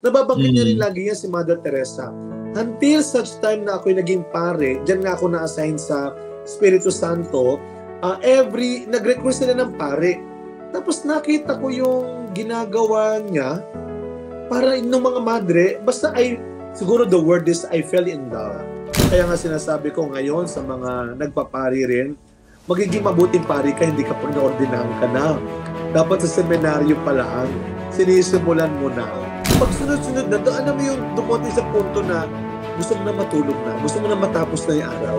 Nababanggit niya rin lagi yan si Mother Teresa. Until such time na ako'y naging pare, dyan nga ako na-assign sa Espiritu Santo, nag-request sila ng pare. Tapos nakita ko yung ginagawa niya para ng mga madre, basta siguro the word is I fell in love. Kaya nga sinasabi ko ngayon sa mga nagpapari rin, magiging mabuting pari ka, hindi ka pag na-ordinahan ka na. Dapat sa seminaryo pa lang, sinisimulan mo na. Pag sunod-sunod na, alam mo yung dumating sa punto na gusto mo na matulog na, gusto mo na matapos na yung araw.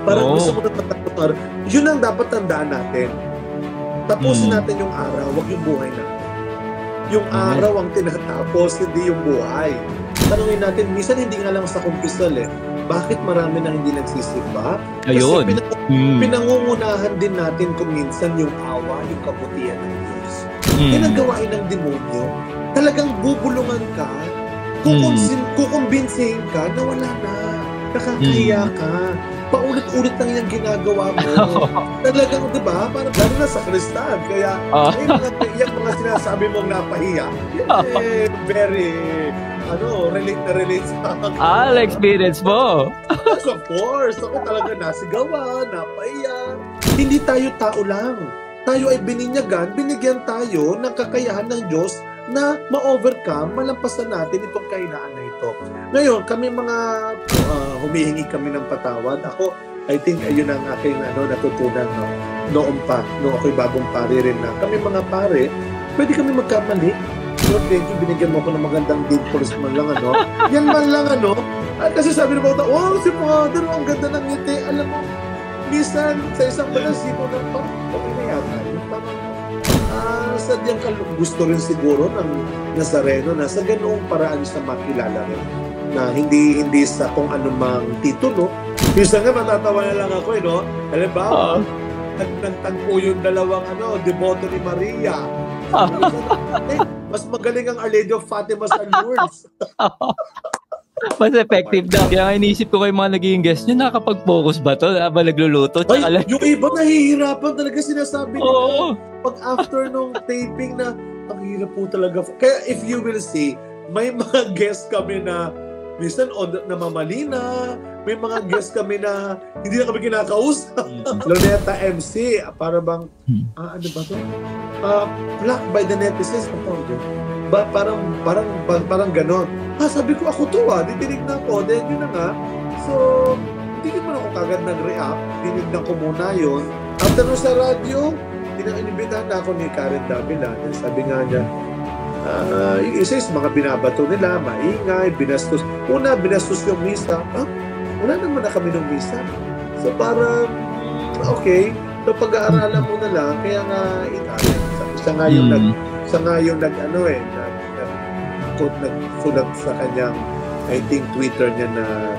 Parang gusto mo na matapos na araw. Yun ang dapat tandaan natin. Tapusin natin yung araw, wag yung buhay natin. Yung araw ang tinatapos, hindi yung buhay. Tanungin natin, minsan hindi nga lang sa kumpisal bakit marami nang hindi nagsisimba? Ayun. Kasi pinangungunahan din natin kung minsan yung awa, yung kabutihan ng Diyos. Yan ang gawain ng demonyo. Talagang bubulungan ka, kukumbinsihin ka na wala na. Nakakahiya ka. Paulit-ulit lang yung ginagawa mo. Talagang, di ba? Parang lalo na sa Kristan. Kaya, yung mga sinasabi mong napahiya, very, relate sa akin. Experience mo. Yes, of course. Ako talaga nasigawan, napahiya. Hindi tayo tao lang. Tayo ay binigyan tayo ng kakayahan ng Diyos na ma-overcome, malampasan natin itong kahinaan na ito. Ngayon, kami mga humihingi kami ng patawad. Ako, I think ayun ang aking natutunan noon pa, nung ako'y bagong pare rin na kami mga pare, pwede kami magkamali. Lord, thank you, binigyan mo ako ng magandang deed for man lang, yan man lang, kasi sabi ng mga tao, si Father, ang ganda ng ngiti. Alam mo, minsan, sa isang balasipo na parang, okay na yata. Sadyang gusto rin siguro ng Nazareno na sa ganoong paraan siya makilala rin. Na hindi sa kung anumang titulo. Minsan nga matatawa na lang ako, halimbawa, nagtagpo yung dalawang deboto ni Maria. Mas magaling ang Our Lady of Fatima sa Lourdes. Mas effective daw. Kaya inisip ko kayo mga naging guest nyo, nakakapag-focus ba to? Habang nagluluto? Yung iba nahihirapan talaga sinasabi nila. Pag after nung taping na, ang hirap po talaga. Kaya if you will see, may mga guest kami na minsan namamali na, may mga guest kami na hindi na kami kinakausap. Loneta MC, para bang, ano ba to? Blocked by the netizens. Parang ganon. Sabi ko, ako to didinig na ako. Then yun na nga. So, hindi naman ako kagad nag-react. Dinignan ko muna yun. After nun sa radyo, inimbitahan na ako ni Karen Davila. Sabi nga niya, yung isa is mga binabato nila, maingay, binastos. Una, binastos yung misa. Wala naman na kami ng misa. So parang, okay. So pag-aaralan mo na lang, kaya nga Italian. Siya nga yung nagsulat sa kanyang, I think, Twitter niya na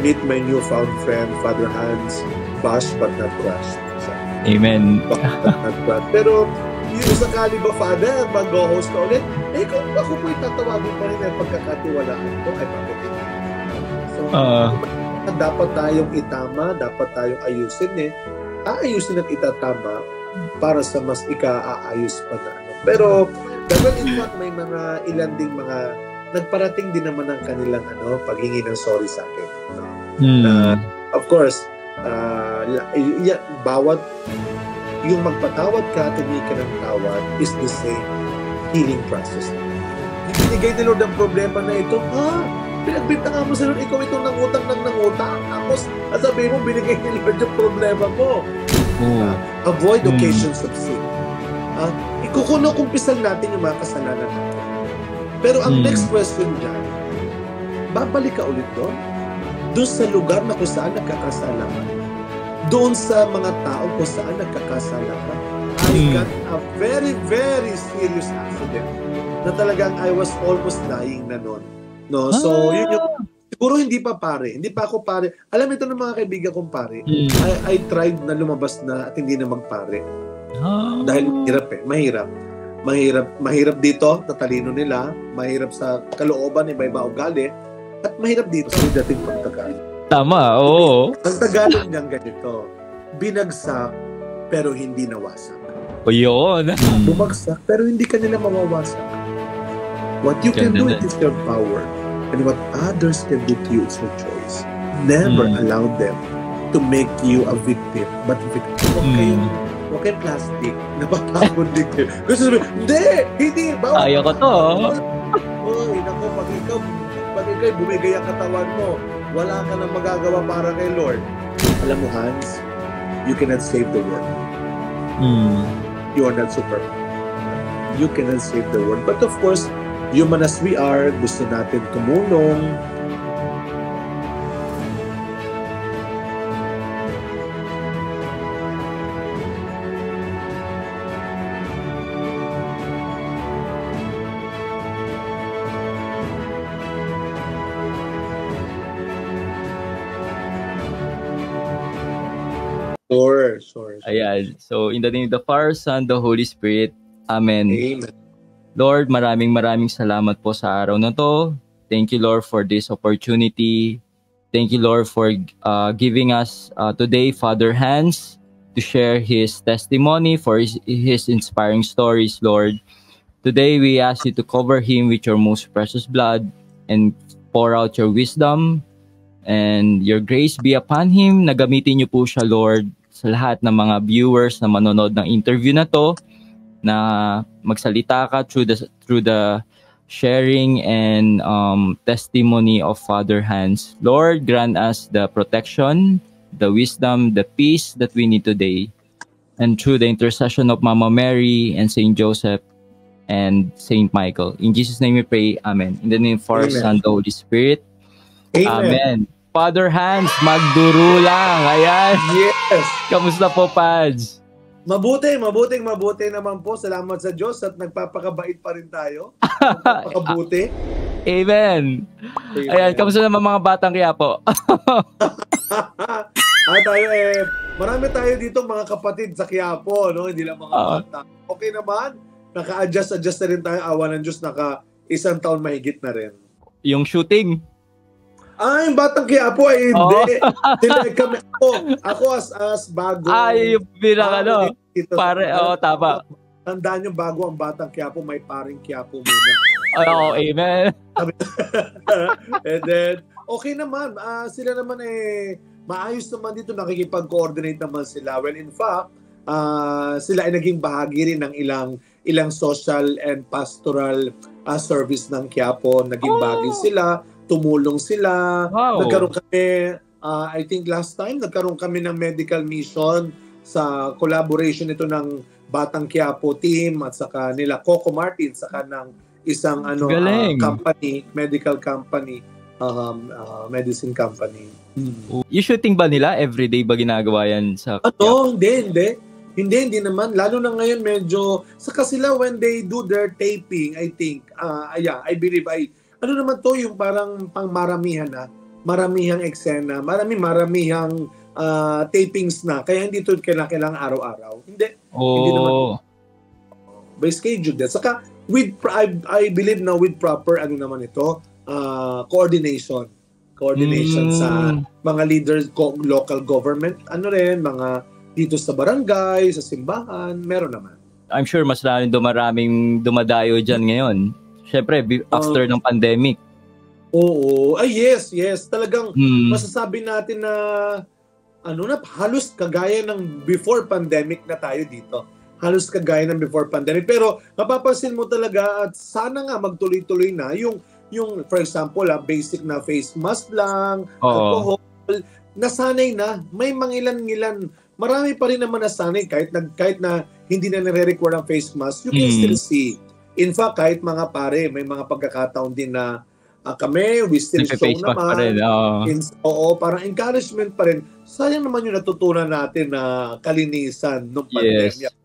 meet my newfound friend, Father Hans, bash but not crushed. Amen. Pero, yung sakali ba, Father, mag-host ka ulit, kung ako po'y tatawagin pa rin ay pagkakatiwalaan ko, ay bakit hindi. So, dapat tayong itama, dapat tayong ayusin aayusin at itatama para sa mas ika-aayos pa na. Pero, dahil in fact, may mga ilan ding mga nagparating din naman ng kanilang paghingi ng sorry sa akin. Of course, bawat yung magpatawad ka at humingi ka ng tawad is the same healing process. Binigay ni Lord ang problema na ito, pinagbintangan mo sa Lord, ikaw itong nangutang. Tapos, sabihin mo, binigay ni Lord yung problema mo. Avoid occasions of sin. Ikukuno-kumpisal natin yung mga kasalanan natin. Pero ang next question dyan, babalik ka ulit doon? Doon sa lugar na kung saan nagkakasala ka? Doon sa mga tao kung saan nagkakasala ka? I got a very, very serious accident na talagang I was almost dying na noon. No? So, yun yung, siguro hindi pa ako pare. Alam ito ng mga kaibigan kong pare. I tried na lumabas na at hindi na magpare. Dahil mahirap dito, tatalino nila, mahirap sa kalooban, iba-iba ugali, at mahirap dito sa dating pagtagal. Tama, oo. Ang Tagalog niyang ganito, binagsak pero hindi nawasak. O yun. Bumagsak pero hindi ka nila mawawasak. What you can do, Ganda it is your power. And what others can do to you, it's your choice. Never allow them to make you a victim, but victim. Huwag kayo plastic. Napapagod din kayo. Gusto sabihin, hindi. Kaya ko to. Uy, naku, pag ikaw bumigay ang katawan mo, wala ka nang magagawa para kay Lord. Alam mo, Hans, you cannot save the world. You are not Superman. You cannot save the world. But of course, human as we are, gusto natin tumulong. Sure. Ayan. So, in the name of the Father, Son, the Holy Spirit. Amen. Amen. Lord, maraming salamat po sa araw na to. Thank you, Lord, for this opportunity. Thank you, Lord, for giving us today Father Hans to share his testimony, for his inspiring stories, Lord. Today, we ask you to cover him with your most precious blood and pour out your wisdom and your grace be upon him. Nagamitin niyo po siya, Lord, sa lahat ng mga viewers na manonood ng interview na to, na magsalita ka through the sharing and testimony of Father Hans. Lord, grant us the protection, the wisdom, the peace that we need today. And through the intercession of Mama Mary and Saint Joseph and Saint Michael. In Jesus' name we pray. Amen. In the name of Father, Son, the Holy Spirit. Amen. Father Hans, magdurulang. Ayan. Yes. Kamusta po, Pads? Mabuti naman po. Salamat sa Diyos at nagpapakabait pa rin tayo. Nagpapakabuti. Amen. Ayan, kamusta naman mga batang Quiapo? Tayo marami tayo dito mga kapatid sa Quiapo, no? Hindi lang mga bata. Okay naman. Naka-adjust na rin tayo. Awa ng Diyos, isang taon mahigit na rin. Yung shooting? Yung batang Quiapo ay hindi. Kami ako as bago. Yung bilang pare, tama. Tandaan yung bago ang batang Quiapo, may paring Quiapo muna. Amen. And then, okay naman. Sila naman maayos naman dito, nakikipag-coordinate naman sila. Well, in fact, sila ay naging bahagi rin ng ilang social and pastoral service ng Quiapo. Naging bahagi sila. Tumulong sila. Wow. Nagkaroon kami, I think last time, nagkaroon kami ng medical mission sa collaboration ito ng Batang Quiapo team at saka nila Coco Martin saka ng isang company, medical company, medicine company. Yung shooting ba nila? Everyday ba ginagawa yan sa Hindi naman. Lalo na ngayon medyo, saka sila when they do their taping, I think, I believe, ano naman to, yung parang pangmaramihan maramihang eksena, maramihang tapings na. Kaya hindi to kailangan araw-araw. Hindi naman. By schedule din. Saka, I believe na with proper, coordination sa mga leaders, local government, mga dito sa barangay, sa simbahan, meron naman. I'm sure mas maraming dumadayo dyan ngayon. Siyempre, after ng pandemic. Oo. Yes. Talagang masasabi natin na halos kagaya ng before pandemic na tayo dito. Halos kagaya ng before pandemic. Pero mapapansin mo talaga at sana nga magtuloy-tuloy na yung for example, basic na face mask lang, alcohol, nasanay na. May mangilan-ngilan. Marami pa rin naman nasanay kahit na hindi na nare-require ang face mask. You can still see. In fact, kahit mga pare, may mga pagkakataon din na kami, we still show naman. Parang encouragement pa rin. Sayang naman yung natutunan natin na kalinisan ng pandemya. Yes.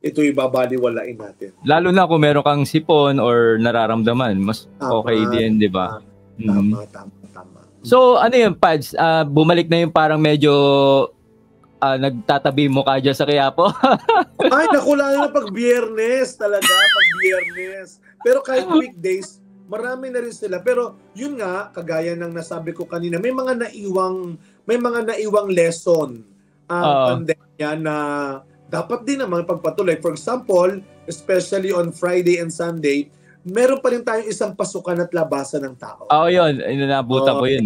Ito ibabaliwalain natin. Lalo na kung meron kang sipon or nararamdaman, mas okay din, di ba? Tama. So, ano yung Pads? Bumalik na yung parang medyo nagtatabi mo ka dyan sa Quiapo? Ay, naku, lalo na pag Biyernes talaga, Pero kahit weekdays, marami na rin sila. Pero yun nga, kagaya ng nasabi ko kanina, may mga naiwang lesson ang pandemya na dapat din naman pagpatuloy. For example, especially on Friday and Sunday, meron pa rin tayong isang pasukan at labasan ng tao. Oo, yun. Inabutan ko yun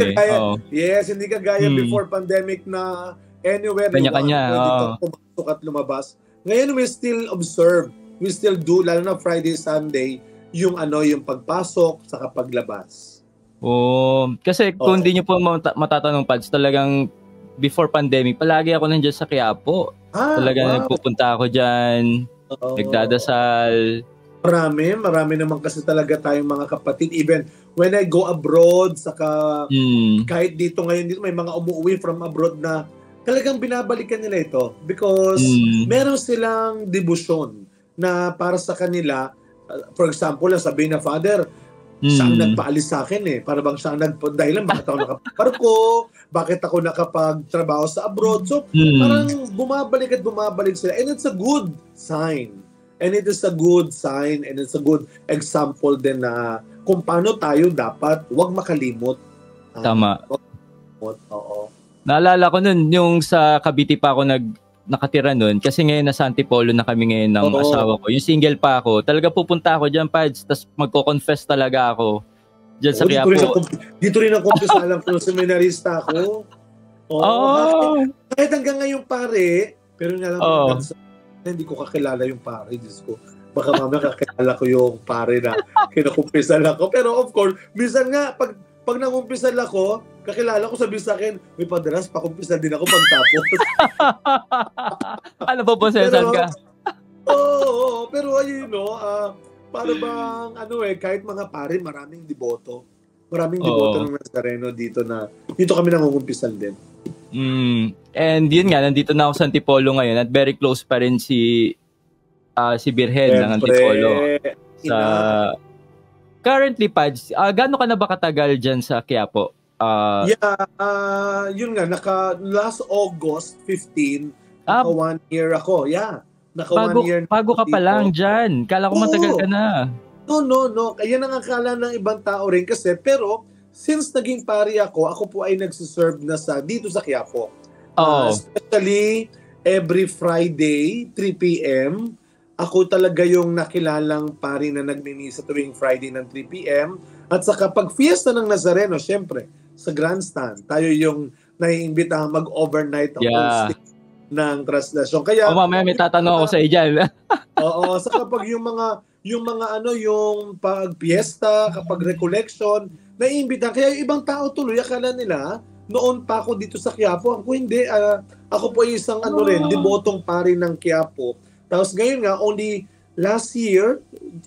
Yes, hindi kagaya before pandemic na anywhere Kanya-kanya, pwede kang pumasok at lumabas. Ngayon, we still observe. We still do, lalo na Friday, Sunday, yung pagpasok sa paglabas. Kasi kung hindi nyo po matatanong, Pads, talagang before pandemic, palagi ako nandiyan sa Quiapo. Talagang nagpupunta ako dyan, nagdadasal. Marami naman kasi talaga tayong mga kapatid. Even when I go abroad, saka kahit dito ngayon, may mga umuwi from abroad na talagang binabalikan nila ito because meron silang debosyon na para sa kanila. For example, sabihin na, Father, siya ang nagpaalis sa akin para bang siya ang dahilan bakit ako nakaparko, bakit ako nakapagtrabaho sa abroad. So, parang bumabalik sila. And it's a good sign. And it is a good sign and it's a good example din na kung paano tayo dapat wag makalimot. Tama. Oo. Naalala ko nun, yung sa Cavite pa ako nakatira nun, kasi ngayon nasa Antipolo na kami ngayon ng asawa ko. Yung single pa ako, talaga pupunta ako dyan, Pads, tapos magko-confess talaga ako dyan sa Quiapo. Dito rin ang confess alam ko, seminarista ako. Kahit hanggang ngayon pare, pero nga lang hindi ko kakilala yung pare, Diyos ko. Baka mamaya kakilala ko yung pare na kinukumpisan ako. Pero of course, minsan nga, pag nakumpisan ako, kakilala ko, sabi sa akin, may padaras, pakumpisan din ako pagtapos. Ano po po, Cesar ka? Pero para bang, kahit mga pare, maraming deboto. Maraming deboto ng Nazareno dito kami nangungumpisan din. And yun nga, nandito na ako sa Antipolo ngayon at very close pa rin si Birhen ng Antipolo. Currently, Pads, gaano ka na ba katagal dyan sa Quiapo? Yun nga, last August 15, 1 year ako. Naka 1 year. Bago ka pa lang dyan. Kala ko matagal ka na. No. Kaya nang akala ng ibang tao rin kasi. Pero, since naging pari ako po ay nagsiserve na dito sa Quiapo. Especially every Friday, 3 p.m., ako talaga yung nakilalang pari na nagmimisa tuwing Friday ng 3 p.m. At saka pag fiesta ng Nazareno, syempre, sa grandstand, tayo yung naiimbita mag-overnight hosting ng translasyon. Kaya mamaya may tatanong ako sa iyan. Saka pag yung pag-fiesta, kapag recollection, naiimbita. Kaya yung ibang tao tuloy, akala nila, noon pa ako dito sa Quiapo. Ako hindi. Ako po isang debotong pari ng Quiapo. Tapos ngayon nga, only last year,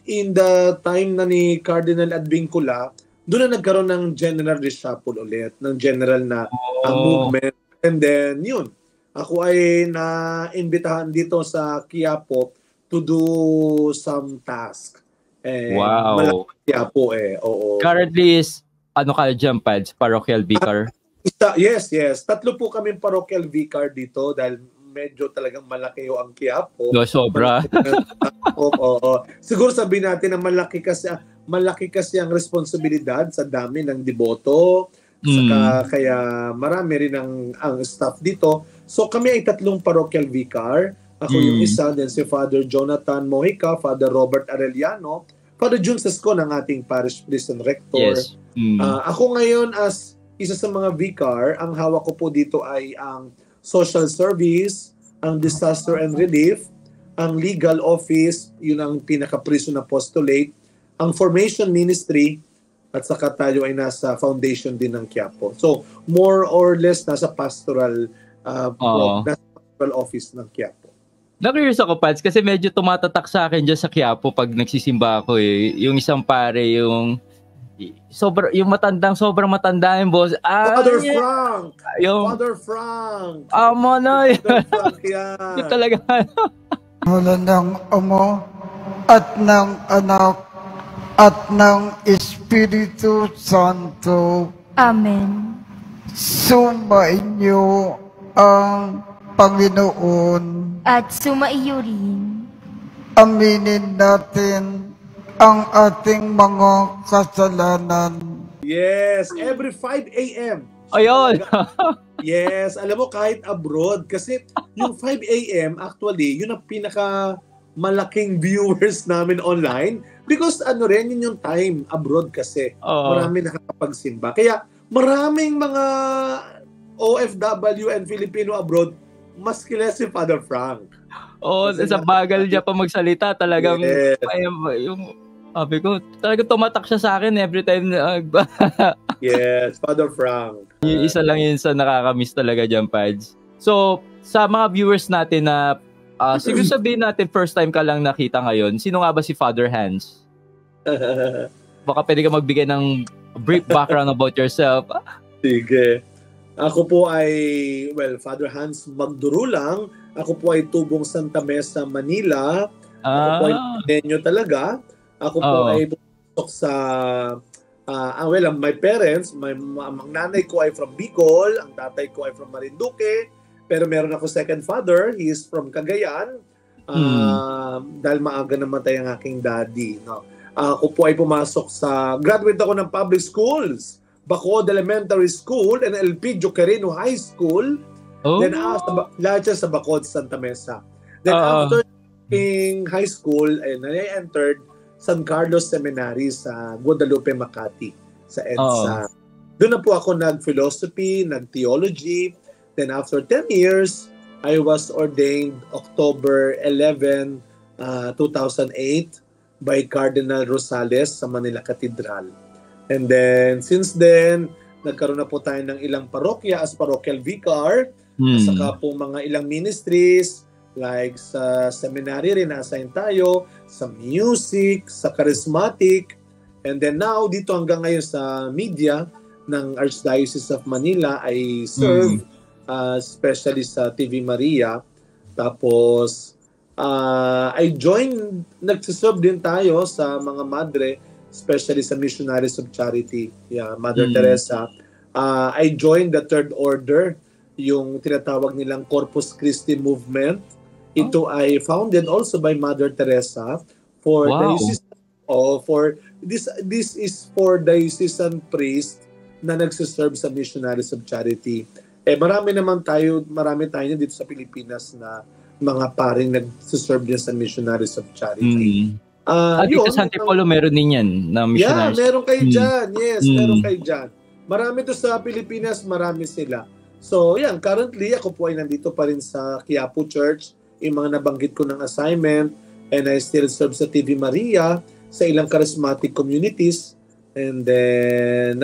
in the time na ni Cardinal Advincula, doon na nagkaroon ng general reshuffle ulit, ng general na movement. And then, yun. Ako ay na-imbitahan dito sa Quiapo to do some task. Wow. Quiapo Currently is, ka dyan, Pads? Parochial vicar? Yes. 3 po kami parochial vicar dito dahil medyo talagang malaki ang Quiapo. Sobra. Siguro sabihin natin na malaki kasi ang responsibilidad sa dami ng deboto. Kaya marami rin ang staff dito. So kami ay 3 parochial vicar. Ako yung isa, then si Father Jonathan Mojica, Father Robert Arellano, Father Jun Sesco ng ating parish priest and rector. Yes. Ako ngayon as isa sa mga vicar, ang hawak ko po dito ay ang social service, ang disaster and relief, ang legal office, yun ang pinaka-prison apostolate, ang formation ministry, at saka tayo ay nasa foundation din ng Quiapo. So, more or less nasa pastoral office ng Quiapo. Na-curious ako, Pads, kasi medyo tumatatak sa akin dyan sa Quiapo pag nagsisimba ako Yung isang pare, yung sobrang matanda yung boss. Father Frank! Father Frank! Monoy! Father Frank, yan! Yung talaga. Mula ng Ama at ng Anak at ng Espiritu Santo. Amen. Sumainyo ang Panginoon. At sumaiyo rin. Aminin natin ang ating mga kasalanan. Yes, every 5 a.m. Ayun. Yes, alam mo kahit abroad kasi yung 5 a.m. actually, yun ang pinaka malaking viewers namin online Because ano rin, yun yung time abroad kasi. Oo. Marami nakakapagsimba. Kaya maraming mga OFW and Filipino abroad, mas kilala si Father Frank. Oo, Kasi sa bagal niya pa magsalita, talagang Yes. yung sabi ko, talagang tumatak siya sa akin every time na Yes, Father Frank. yung isa lang yun sa nakakamiss talaga dyan, Pads. So, sa mga viewers natin na siguro sabihin natin first time ka lang nakita ngayon, sino nga ba si Father Hans? Baka pwede ka magbigay ng brief background about yourself. Sige. Ako po ay, Father Hans Magdurulang. Ako po ay tubong Santa Mesa, Manila. Ako po ay Nenyo talaga. Ako po ay pumasok sa, my parents, ang nanay ko ay from Bicol, ang tatay ko ay from Marinduque, pero meron ako second father, he is from Cagayan, dahil maaga namatay ang aking daddy. No? Ako po ay pumasok graduate ako ng public schools, Bacolod Elementary School and LP Joquerino High School. Then lahat siya sa Bacolod, Santa Mesa. Then after in high school, and I entered San Carlos Seminary sa Guadalupe, Makati, sa EDSA. Doon na po ako nag-philosophy, nag-theology. Then after 10 years, I was ordained October 11, 2008 by Cardinal Rosales sa Manila Cathedral. And then, since then, nagkaroon na po tayo ng ilang parokya as parochial vicar, saka po mga ilang ministries, like sa seminary rin na-assign tayo, sa music, sa charismatic, and then now, dito hanggang ngayon sa media ng Archdiocese of Manila, I serve especially sa TV Maria. Tapos, I joined, nagsiserve din tayo sa mga madre, especially sa Missionaries of Charity, Mother Teresa. I joined the Third Order, yung tinatawag nilang Corpus Christi Movement. Ito ay founded also by Mother Teresa for this is for diocesan priest na nagsiserve sa Missionaries of Charity. Marami tayo dito sa Pilipinas na mga paring nagsiserve din sa Missionaries of Charity. Dito sa Antipolo meron din yan na missionaries. Yeah, meron kayo dyan. Yes, meron kayo dyan. Marami to sa Pilipinas, marami sila. So, currently ako po ay nandito pa rin sa Quiapo Church, yung mga nabanggit ko ng assignment, and I still serve sa TV Maria, sa ilang charismatic communities, and then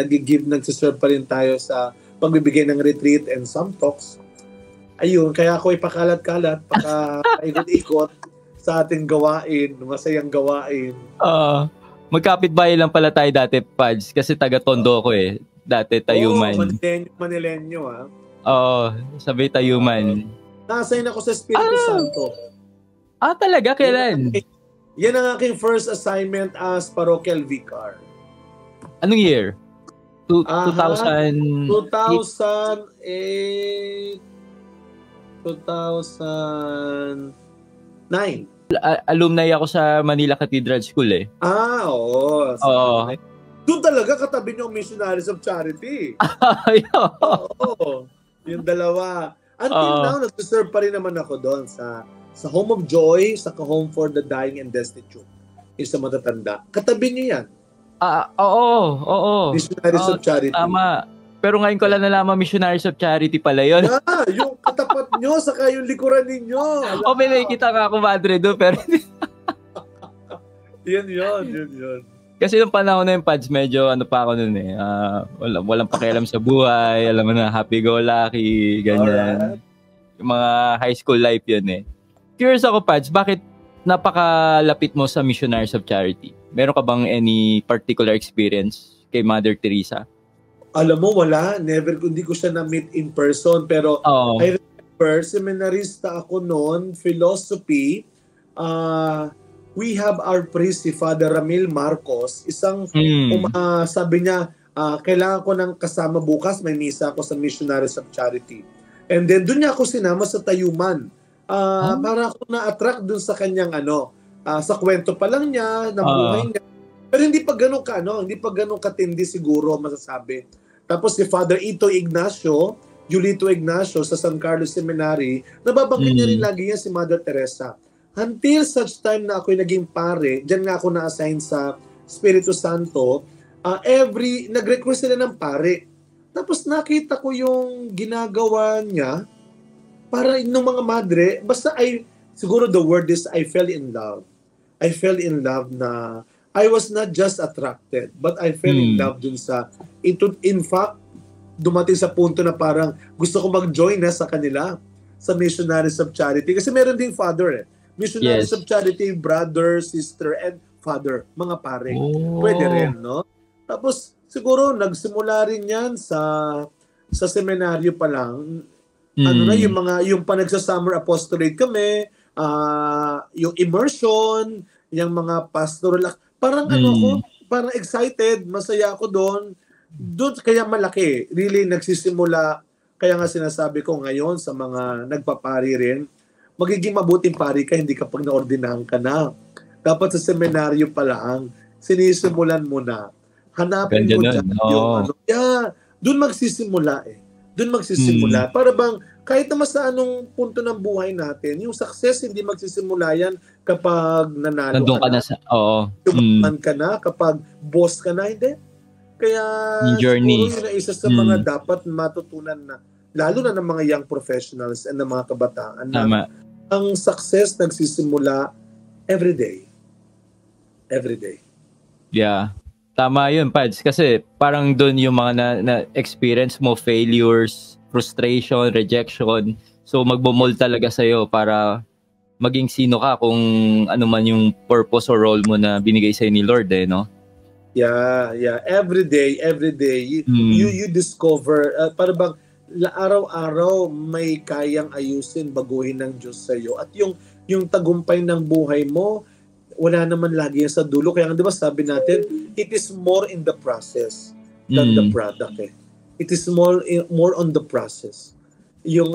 nagsiserve pa rin tayo sa pagbibigay ng retreat and some talks. Ayun, kaya ako ipakalat-kalat, paikot-ikot sa ating gawain, masayang gawain. Magkapit-bahay lang pala tayo dati, Pads, kasi taga-Tondo ko dati Tayuman. Manilenyo sabay Tayuman. Na-assign ako sa Espiritu Santo. Talaga? Kailan? Yan ang aking first assignment as parochial vicar. Anong year? 2008. 2009. Alumni ako sa Manila Cathedral School Oo. Doon talaga katabi niyo ang Missionaries of Charity. Oo. Yung dalawa. Until now, nag-serve pa rin naman ako doon sa Home of Joy, sa Home for the Dying and Destitute. Yung sa matatanda. Katabi niyo yan. Oo. Missionaries of Charity. Tama. Pero ngayon ko lang nalaman Missionaries of Charity pala yun. Yung katapat nyo, saka yung likuran ninyo. May nakikita ka ako, Madre, doon. Pero yun. Kasi nung panahon na yung Pads, medyo pa ako nun walang pakialam sa buhay, alam mo na, happy-go-lucky, ganyan. Alright. Yung mga high school life yun Curious ako, Pads, bakit napakalapit mo sa Missionaries of Charity? Meron ka bang any particular experience kay Mother Teresa? Alam mo, wala. Never, hindi ko siya na-meet in person. Pero I remember, seminarista ako noon, philosophy. We have our priest, si Father Ramil Marcos. Isang, sabi niya, kailangan ko ng kasama bukas. May misa ako sa Missionaries of Charity. And then, doon niya ako sinama sa Tayuman. Para ako na-attract doon sa kanyang, sa kwento pa lang niya, na buhay niya. Pero hindi pa ganun katindi siguro masasabi. Tapos si Father Julito Ignacio sa San Carlos Seminary, nababanggit niya rin lagi yan si Mother Teresa. Until such time na ako'y naging pare, dyan nga ako na-assign sa Espiritu Santo, nag-request sila ng pare. Tapos nakita ko yung ginagawa niya para ng mga madre, basta siguro the word is I fell in love. I fell in love na I was not just attracted, but I fell in love dun sa, in fact, dumating sa punto na parang gusto ko mag-join na sa kanila, sa Missionaries of Charity. Kasi meron ding father Missionaries of Charity, brother, sister, and father, mga pare. Pwede rin, no? Tapos, siguro, nagsimula rin yan sa seminaryo pa lang. Yung panagsa-summer apostolate kami, yung immersion, yung mga pastoral, parang parang excited, masaya ako doon. Doon kaya malaki, really nagsisimula, kaya nga sinasabi ko ngayon sa mga nagpapari rin, magiging mabuting pari ka, hindi kapag naordinahan ka na. Dapat sa seminaryo pa lang, sinisimulan mo na. Hanapin mo dyan yung doon magsisimula Doon magsisimula. Para bang, kahit naman sa anong punto ng buhay natin, yung success hindi magsisimula yan kapag nanalo nandun ka na. Tumaman ka na, kapag boss ka na, hindi. Kaya journey. Siguro yun isa sa mga dapat matutunan na, lalo na ng mga young professionals and ng mga kabataan na ang success nagsisimula every day. Every day. Yeah. Tama yun, Pads. Kasi parang doon yung mga na-experience mo, failures, frustration, rejection. So magbumold talaga sa'yo para maging sino ka kung ano man yung purpose or role mo na binigay sa'yo ni Lord, no? Yeah. Every day, you discover, para bang araw-araw may kayang ayusin, baguhin ng Diyos sa iyo. At yung tagumpay ng buhay mo, wala naman lagi yan sa dulo. Kaya di ba sabi natin, it is more in the process than the product. It is more on the process. Yung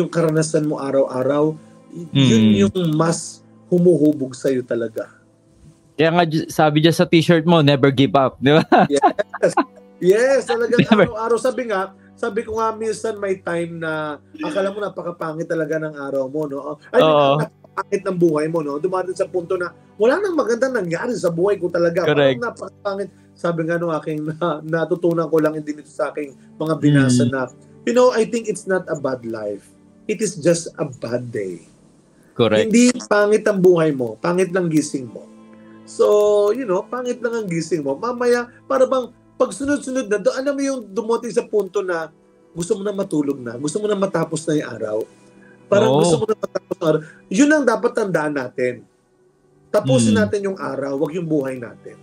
karanasan mo araw-araw, yun yung mas humuhubog sa iyo talaga. Kaya nga sabi dyan sa t-shirt mo, never give up, di ba? Yes, talagang araw-araw. Sabi ko nga minsan may time na akala mo napakapangit talaga ng araw mo, no? Napakapangit ng buhay mo, no? Dumating sa punto na wala nang magandang nangyari sa buhay ko talaga. Correct. Parang napakapangit. Sabi nga nung aking natutunan ko lang din ito sa aking mga binasa na, I think it's not a bad life. It is just a bad day. Correct. Hindi pangit ang buhay mo, pangit lang gising mo. So, pangit lang ang gising mo. Mamaya, para bang pag sunod-sunod na, alam mo yung dumating sa punto na gusto mo na matulog na, gusto mo na matapos na yung araw. Parang gusto mo na matapos na araw. Yun ang dapat tandaan natin. Tapusin natin yung araw, wag yung buhay natin.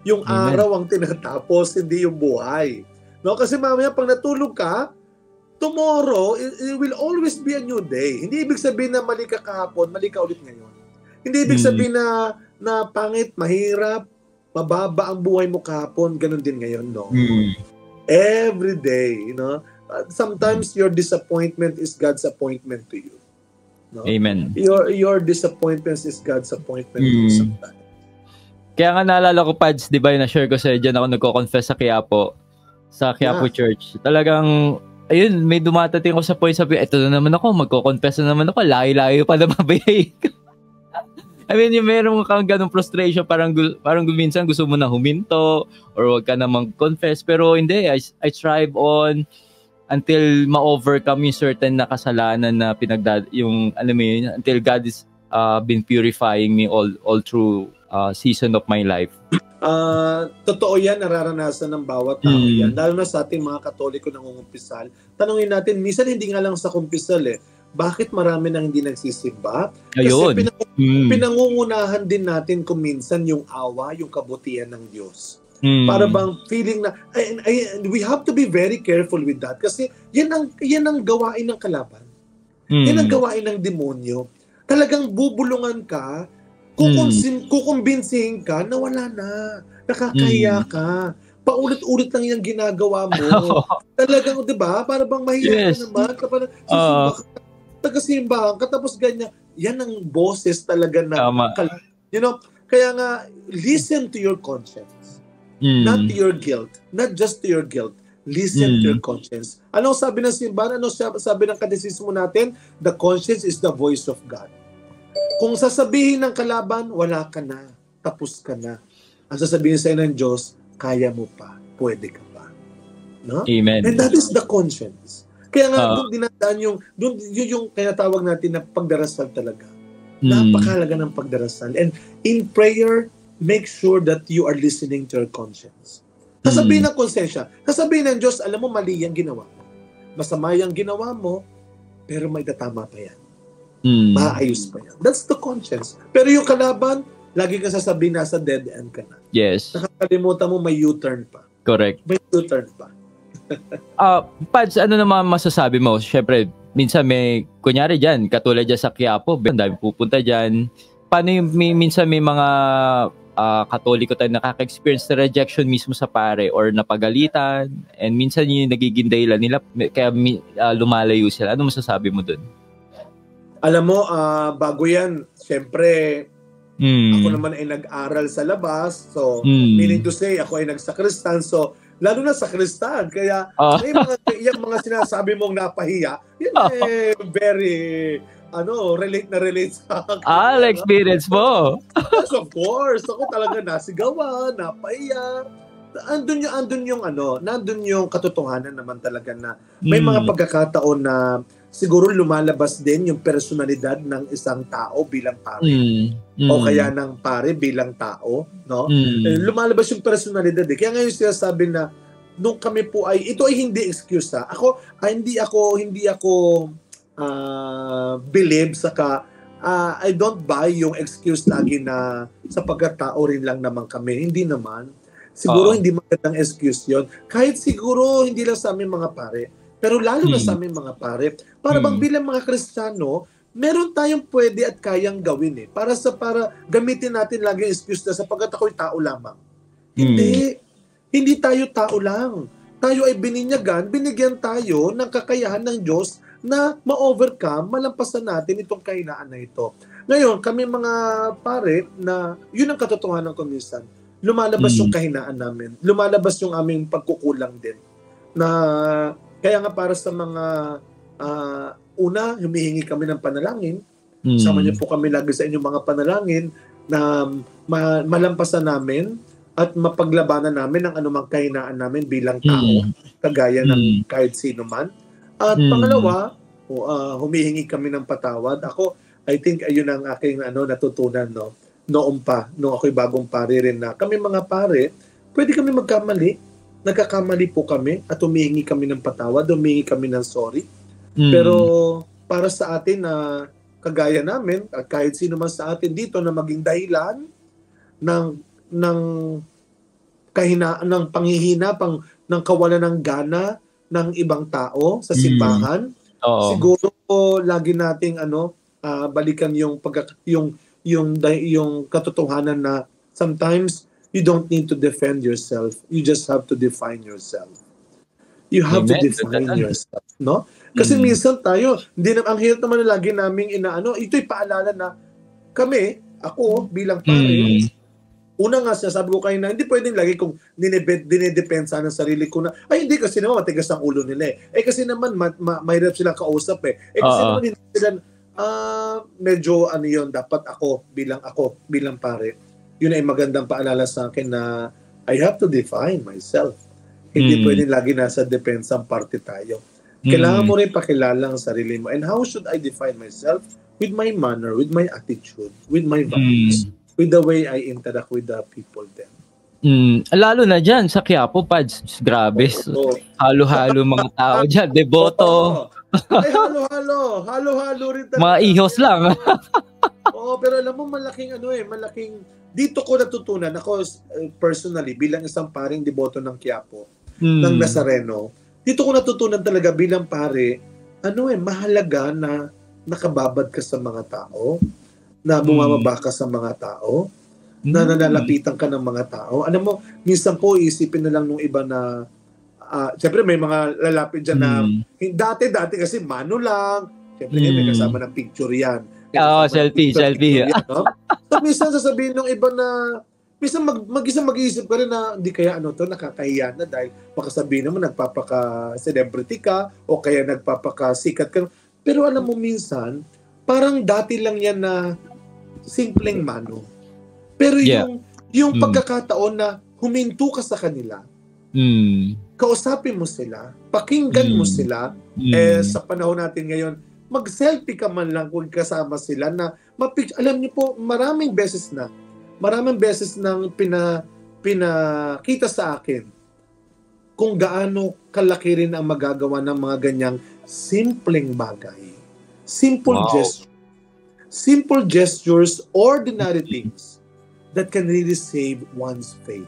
Yung araw ang tinatapos, hindi yung buhay. No? Kasi mamaya pag natulog ka, tomorrow, it will always be a new day. Hindi ibig sabihin na mali ka kahapon, mali ka ulit ngayon. Hindi ibig sabihin na pangit, mahirap, mababa ang buhay mo kahapon, ganun din ngayon, no? Every day, sometimes your disappointment is God's appointment to you. No? Amen. Your disappointment is God's appointment to you sometimes. Kaya nga naalala ko, Pads, di ba, na-share ko sa'yo dyan ako nagko-confess sa Quiapo Church. Talagang, ayun, may dumatating ako sa point, sabi, eto na naman ako, magko-confess na naman ako, layo-layo pa na mabayay ko. I mean, yung meron kang ganong frustration, parang minsan gusto mo na huminto or wag ka na mag-confess. Pero hindi, I strive on until ma-overcome yung certain na kasalanan na until God is been purifying me all through season of my life. Totoo yan, nararanasan ng bawat tao yan. Lalo na sa ating mga Katoliko nangungumpisal. Tanungin natin, minsan hindi nga lang sa kumpisal bakit marami nang hindi nagsisimba? Kasi pinangungunahan din natin kung minsan yung awa, yung kabutihan ng Diyos. Para bang feeling na, we have to be very careful with that. Kasi yan ang gawain ng kalaban. Yan ang gawain ng demonyo. Talagang bubulungan ka, kukumbinsihin ka na wala na, nakakahiya ka. Paulit-ulit lang yung ginagawa mo. Talagang, di ba? Para bang mahiya ka naman. Kapag tagasimbahan ka, tapos ganyan. Yan ang boses talaga na. Kaya nga, listen to your conscience. Not to your guilt. Not just to your guilt. Listen to your conscience. Anong sabi ng simbahan? Anong sabi ng katesismo natin? The conscience is the voice of God. Kung sasabihin ng kalaban, wala ka na, tapos ka na. Ang sasabihin sa'yo ng Diyos, kaya mo pa, pwede ka pa. No? Amen. And that is the conscience. Kaya nga, doon dinadaan yung kaya tawag natin na pagdarasal talaga. Napakahalaga ng pagdarasal. And in prayer, make sure that you are listening to your conscience. Sasabihin ng konsensya, sasabihin ng Diyos, alam mo, mali yung ginawa mo. Masama yung ginawa mo, pero may tatama pa yan. Maayos pa yan. That's the conscience. Pero yung kalaban, lagi ka sasabihin, nasa dead end ka na. Yes. Nakakalimutan mo, may U-turn pa. Correct. May U-turn pa. Pads, ano naman masasabi mo? Siyempre, minsan may, kunyari dyan, katulad dyan sa Quiapo, ang dami pupunta dyan. Paano yung, minsan may mga Katoliko tayo nakaka-experience na rejection mismo sa pare or napagalitan, and minsan yung nagiging dahilan nila, kaya lumalayo sila. Ano masasabi mo dun? Alam mo, bago yan, siyempre, ako naman ay nag-aral sa labas. So, meaning to say, ako ay nagsakristan. So, lalo na sa Kristan. Kaya, yung mga sinasabi mong napahiya, yun very, relate na relate sa akin. Experience mo. Yes, of course. Ako talaga nasigawan, napahiya. Nandun yung katotohanan naman talaga na may mga pagkakataon na siguro lumalabas din yung personalidad ng isang tao bilang pare. O kaya ng pare bilang tao, no? Lumalabas yung personalidad eh. Kaya ngayon sinasabi na nung kami po ay ito ay hindi excuse ha. Hindi ako believe saka I don't buy yung excuse lagi na sa pagkatao rin lang naman kami. Hindi naman. Siguro hindi magandang excuse yon. Kahit siguro hindi lang sa aming mga pare. Pero lalo na sa aming mga pare, para bang bilang mga Kristiyano, meron tayong pwede at kayang gawin eh. Para gamitin natin lagi yung excuse na sapagkat ako'y tao lamang. Hindi tayo tao lang. Tayo ay binigyan tayo ng kakayahan ng Diyos na ma-overcome, malampasan natin itong kahinaan na ito. Ngayon, kami mga pare na yun ang katotohanan ko minsan. Lumalabas yung kahinaan namin. Lumalabas yung aming pagkukulang din. Kaya nga para sa mga humihingi kami ng panalangin. Sama niyo po kami lagi sa inyong mga panalangin na malampasan namin at mapaglabanan namin ang anumang kahinaan namin bilang tao, kagaya ng kahit sino man. At pangalawa, humihingi kami ng patawad. Ako, I think ayun ang aking natutunan noon nung ako'y bagong pare rin na kami mga pare, pwede kami magkamali. Nagkakamali po kami at humihingi kami ng patawad, humihingi kami ng sorry. Pero para sa atin na kagaya namin at kahit sino man sa atin dito na maging dahilan ng panghihina, ng kawalan ng gana ng ibang tao sa simbahan, siguro lagi nating balikan yung katotohanan na sometimes you don't need to defend yourself. You just have to define yourself. You have to define yourself, no? Kasi minsan tayo, ang hirap naman na lagi naming ito'y paalala na ako bilang pare, una nga sabi ko kayo na hindi pwedeng lagi kong dinedepensa ng sarili ko na, hindi kasi naman matigas ang ulo nila eh. Kasi naman mahirap silang kausap eh. Kasi naman hindi sila, medyo yun, dapat ako bilang pare. Yun ay magandang paalala sa akin na I have to define myself. Hindi pwedeng lagi nasa depensang party tayo. Kailangan mo rin pakilala ang sarili mo. And how should I define myself? With my manner, with my attitude, with my values, with the way I interact with the people then. Lalo na dyan sa Quiapo, Pads. Grabe. Halo-halo mga tao dyan. Deboto. Ay, halo-halo rin talaga. Mga ihos lang. Pero alam mo, malaking dito ko natutunan, ako personally, bilang isang paring deboto ng Quiapo, ng Nazareno, dito ko natutunan talaga bilang pare, mahalaga na nakababad ka sa mga tao, na bumababa ka sa mga tao, na nalalapitan ka ng mga tao. Alam mo, minsan po, isipin na lang nung iba na, siyempre may mga lalapit dyan na, dati kasi mano lang, siyempre may kasama ng picture yan. Selfie. No? So, minsan sasabihin ng iba na, minsan mag-iisip ka rin na, hindi kaya nakakahiya na dahil makasabihin naman nagpapaka-celebrity ka o kaya nagpapaka-sikat ka. Pero alam mo minsan, parang dati lang yan na simpleng mano. Pero yung pagkakataon na huminto ka sa kanila, kausapin mo sila, pakinggan mo sila, sa panahon natin ngayon, mag-selfie ka man lang kung kasama sila na alam niyo po, maraming beses nang pinakita sa akin kung gaano kalaki rin ang magagawa ng mga ganyang simpleng bagay. Simple gestures, ordinary things that can really save one's faith.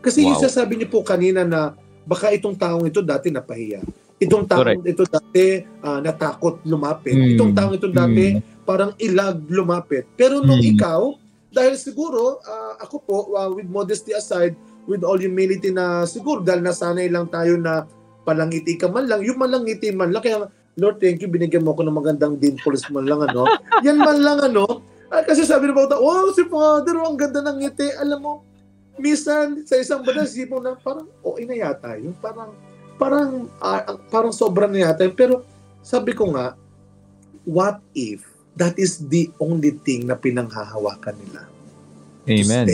Kasi yung sasabi niyo po kanina na baka itong taong ito dati napahiya. Itong taong ito dati natakot lumapit. Itong taong ito dati parang ilag lumapit. Pero nung ikaw, dahil siguro, ako po, with modesty aside, with all humility na siguro, dahil nasanay lang tayo na palangiti ka man lang, yung malangiti man lang, kaya Lord, thank you, binigyan mo ako ng magandang dimples man lang, yan man lang, kasi sabi ng bata, wow, si Father, ang ganda ng ngiti, alam mo, minsan, sa isang bandang sipon na parang, na yata yun, parang sobrang na yata yun, pero sabi ko nga, what if that is the only thing na pinanghahawakan nila? Amen.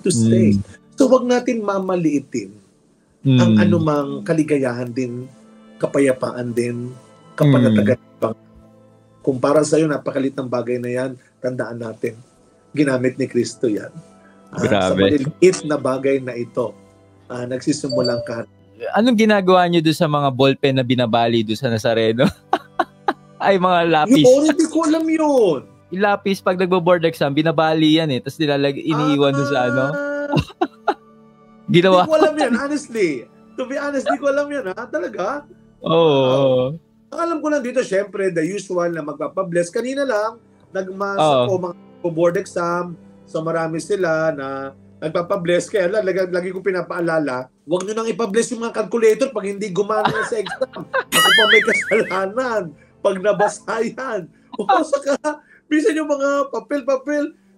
To stay. So, wag natin mamaliitin ang anumang kaligayahan din, kapayapaan din, kapanatagan. Kung para sa'yo, napakalit ng bagay na yan, tandaan natin, ginamit ni Kristo yan. Sa maliliit na bagay na ito, nagsisimulang ka. Anong ginagawa niyo doon sa mga ballpen na binabali doon sa Nazareno? Ay, mga lapis. Hindi ko alam yun. Yung lapis, pag nagbo-board exam, binabali yan tapos iniiwan doon sa Ginawa. Hindi ko alam yan, honestly. To be honest, hindi ko alam yan, Talaga? Oo. Ang alam ko lang dito, syempre, the usual na magpapabless. Kanina lang, nagmasa ko mga board exam. So marami sila na nagpapabless. Kaya lagi ko pinapaalala, huwag nyo nang ipabless yung mga calculator pag hindi gumana sa exam. Ako pa may kasalanan. Pag nabasa yan. O saka, bisa yung mga papel.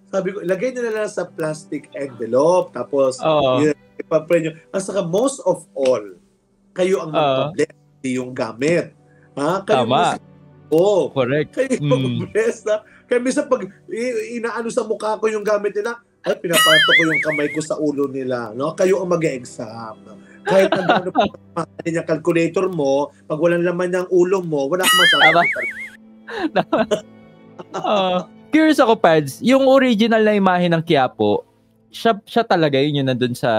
Sabi ko, ilagay nyo na lang sa plastic envelope. Tapos, ipapre nyo. At saka, most of all, kayo ang magpabless, hindi yung gamit. Tama. Correct. Kayo mag-bless Kaya minsan pag inaano sa mukha ko yung gamit nila, ay pinapato ko yung kamay ko sa ulo nila. Kayo ang mag-exam. Kahit na gano'n pa yung calculator mo, pag walang laman yung ulo mo, wala kang masasabi. Curious ako, Pads, yung original na imahe ng Quiapo, siya talaga yun nandun sa,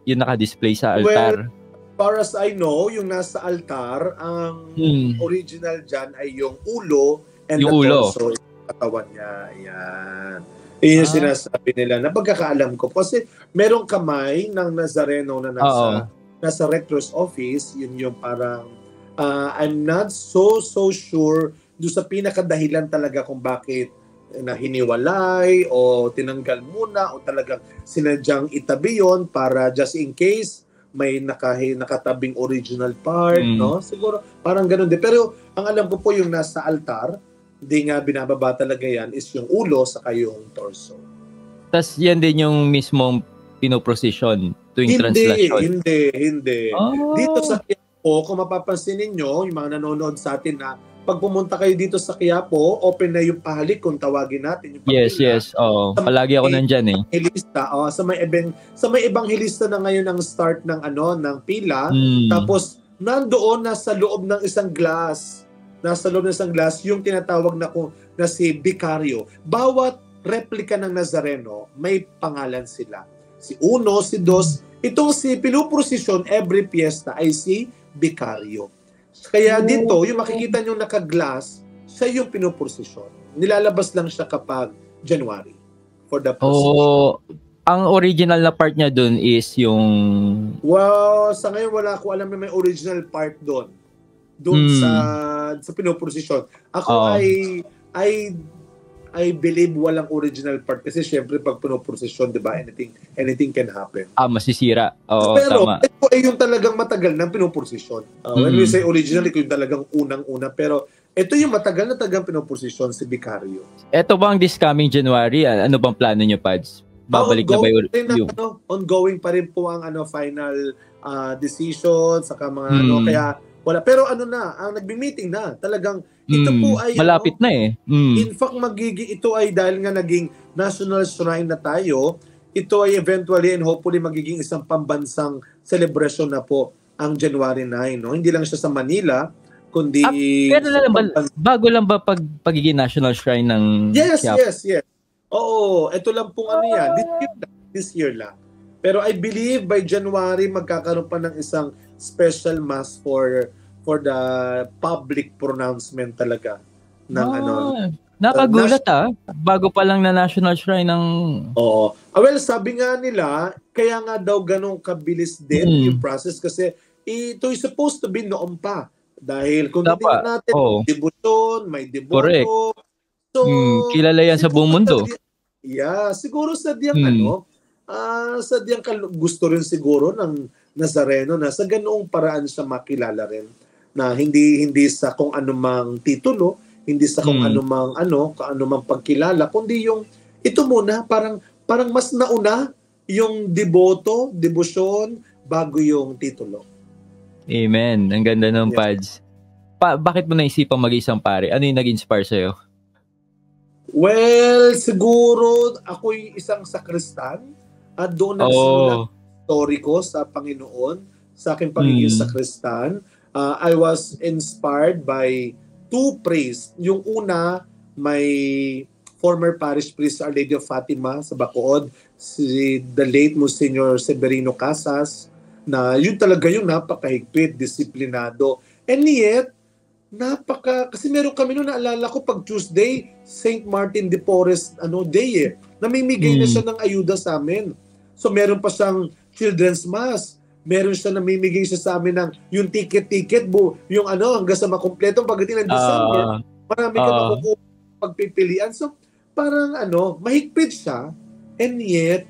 yung naka-display sa altar. Well, far as I know, yung nasa altar, ang original dyan ay yung ulo and yung the torso. Katawan niya. Ayan. Yun yung sinasabi nila na pagkakaalam ko. Kasi merong kamay ng Nazareno na nasa rector's office. Yun yung parang I'm not so sure doon sa pinakadahilan talaga kung bakit na hiniwalay o tinanggal muna o talagang sinadyang itabi yun para just in case may nakatabing original part, Siguro parang ganun din. Pero ang alam ko po yung nasa altar, hindi nga binababa talaga yan, is yung ulo sa yung torso. Tas yan din yung mismong pinoprosesyon tuwing translasyon? Hindi. Dito sa Quiapo, kung mapapansin ninyo, yung mga nanonood sa atin na pag pumunta kayo dito sa Quiapo, open na yung pahalik kung tawagin natin. Yung yes. Palagi ako nandyan Hilista. Sa may ebanghilista na ngayon ang start ng pila. Tapos nandoon nasa loob ng isang glass. Yung tinatawag na si Vicario. Bawat replika ng Nazareno, may pangalan sila. Si 1, si 2. Itong si pinuprosesyon every fiesta ay si Vicario. Kaya dito, yung makikita nyo naka-glass, siya yung pinuprosesyon. Nilalabas lang siya kapag January for the procession. Ang original na part niya dun is yung... Well, sa ngayon wala ko alam na may original part doon. Doon sa pinoprosesyon. Ako I believe walang original part kasi syempre pag pinoprosesyon, 'di ba? Anything can happen. Masisira. Pero tama. Ito ay yung talagang matagal ng pinoprosesyon. When we say original, ito yung talagang unang-una, pero ito yung matagal na tagang pinoprosesyon si Vicario. Ito bang this coming January? Ano bang plano niyo, Pads? Babalik na ba yung ongoing pa rin po ang final decision saka mga kaya wala. Pero ang nagbi-meeting na. Talagang Ito po ay malapit na eh. In fact, ito ay dahil nga naging national shrine na tayo, ito ay eventually and hopefully magiging isang pambansang celebration na po ang January 9. No? Hindi lang siya sa Manila, kundi... pero bago lang ba pagiging national shrine ng Quiapo? Yes. Oo, ito lang pong yan. This year lang. Pero I believe by January magkakaroon pa ng isang special mass for the public pronouncement talaga ng Nakagulat bago pa lang na national shrine ng... Oo. Well, sabi nga nila, kaya nga daw ganun kabilis din yung process kasi ito is supposed to be noon pa. Dahil kung titignan natin, debosyon, may deboto. Correct. So, kilala yan sa buong mundo. Siguro sa diyang sa diyang gusto rin siguro ng Nazareno na sa ganoong paraan siya makilala rin. Na hindi sa kung anumang titulo, hindi sa kung anumang pagkilala, kundi yung ito muna parang mas nauna yung debosyon bago yung titulo. Amen. Ang ganda ng Pads. Bakit mo naisipang mag-isang pare? Ano yung nag-inspire sa'yo? Well, siguro ako'y isang sakristan at doon nagsimula ang story ko sa Panginoon, sa aking pagiging sakristan. I was inspired by two priests. Yung una, may former parish priest Our Lady of Fatima sa Bacood, the late Monsignor Severino Casas, na yun talaga yung napakahigpit, disiplinado. And yet, kasi meron kami noon, naalala ko pag Tuesday, St. Martin de Porres day namimigay na siya ng ayuda sa amin. So meron pa siyang children's mass. Meron siya namimigay siya sa amin ng yung ticket yung hanggang sa makumpleto pagdating ng December. Marami ka makukuha pagpipilian. So parang mahigpit siya, and yet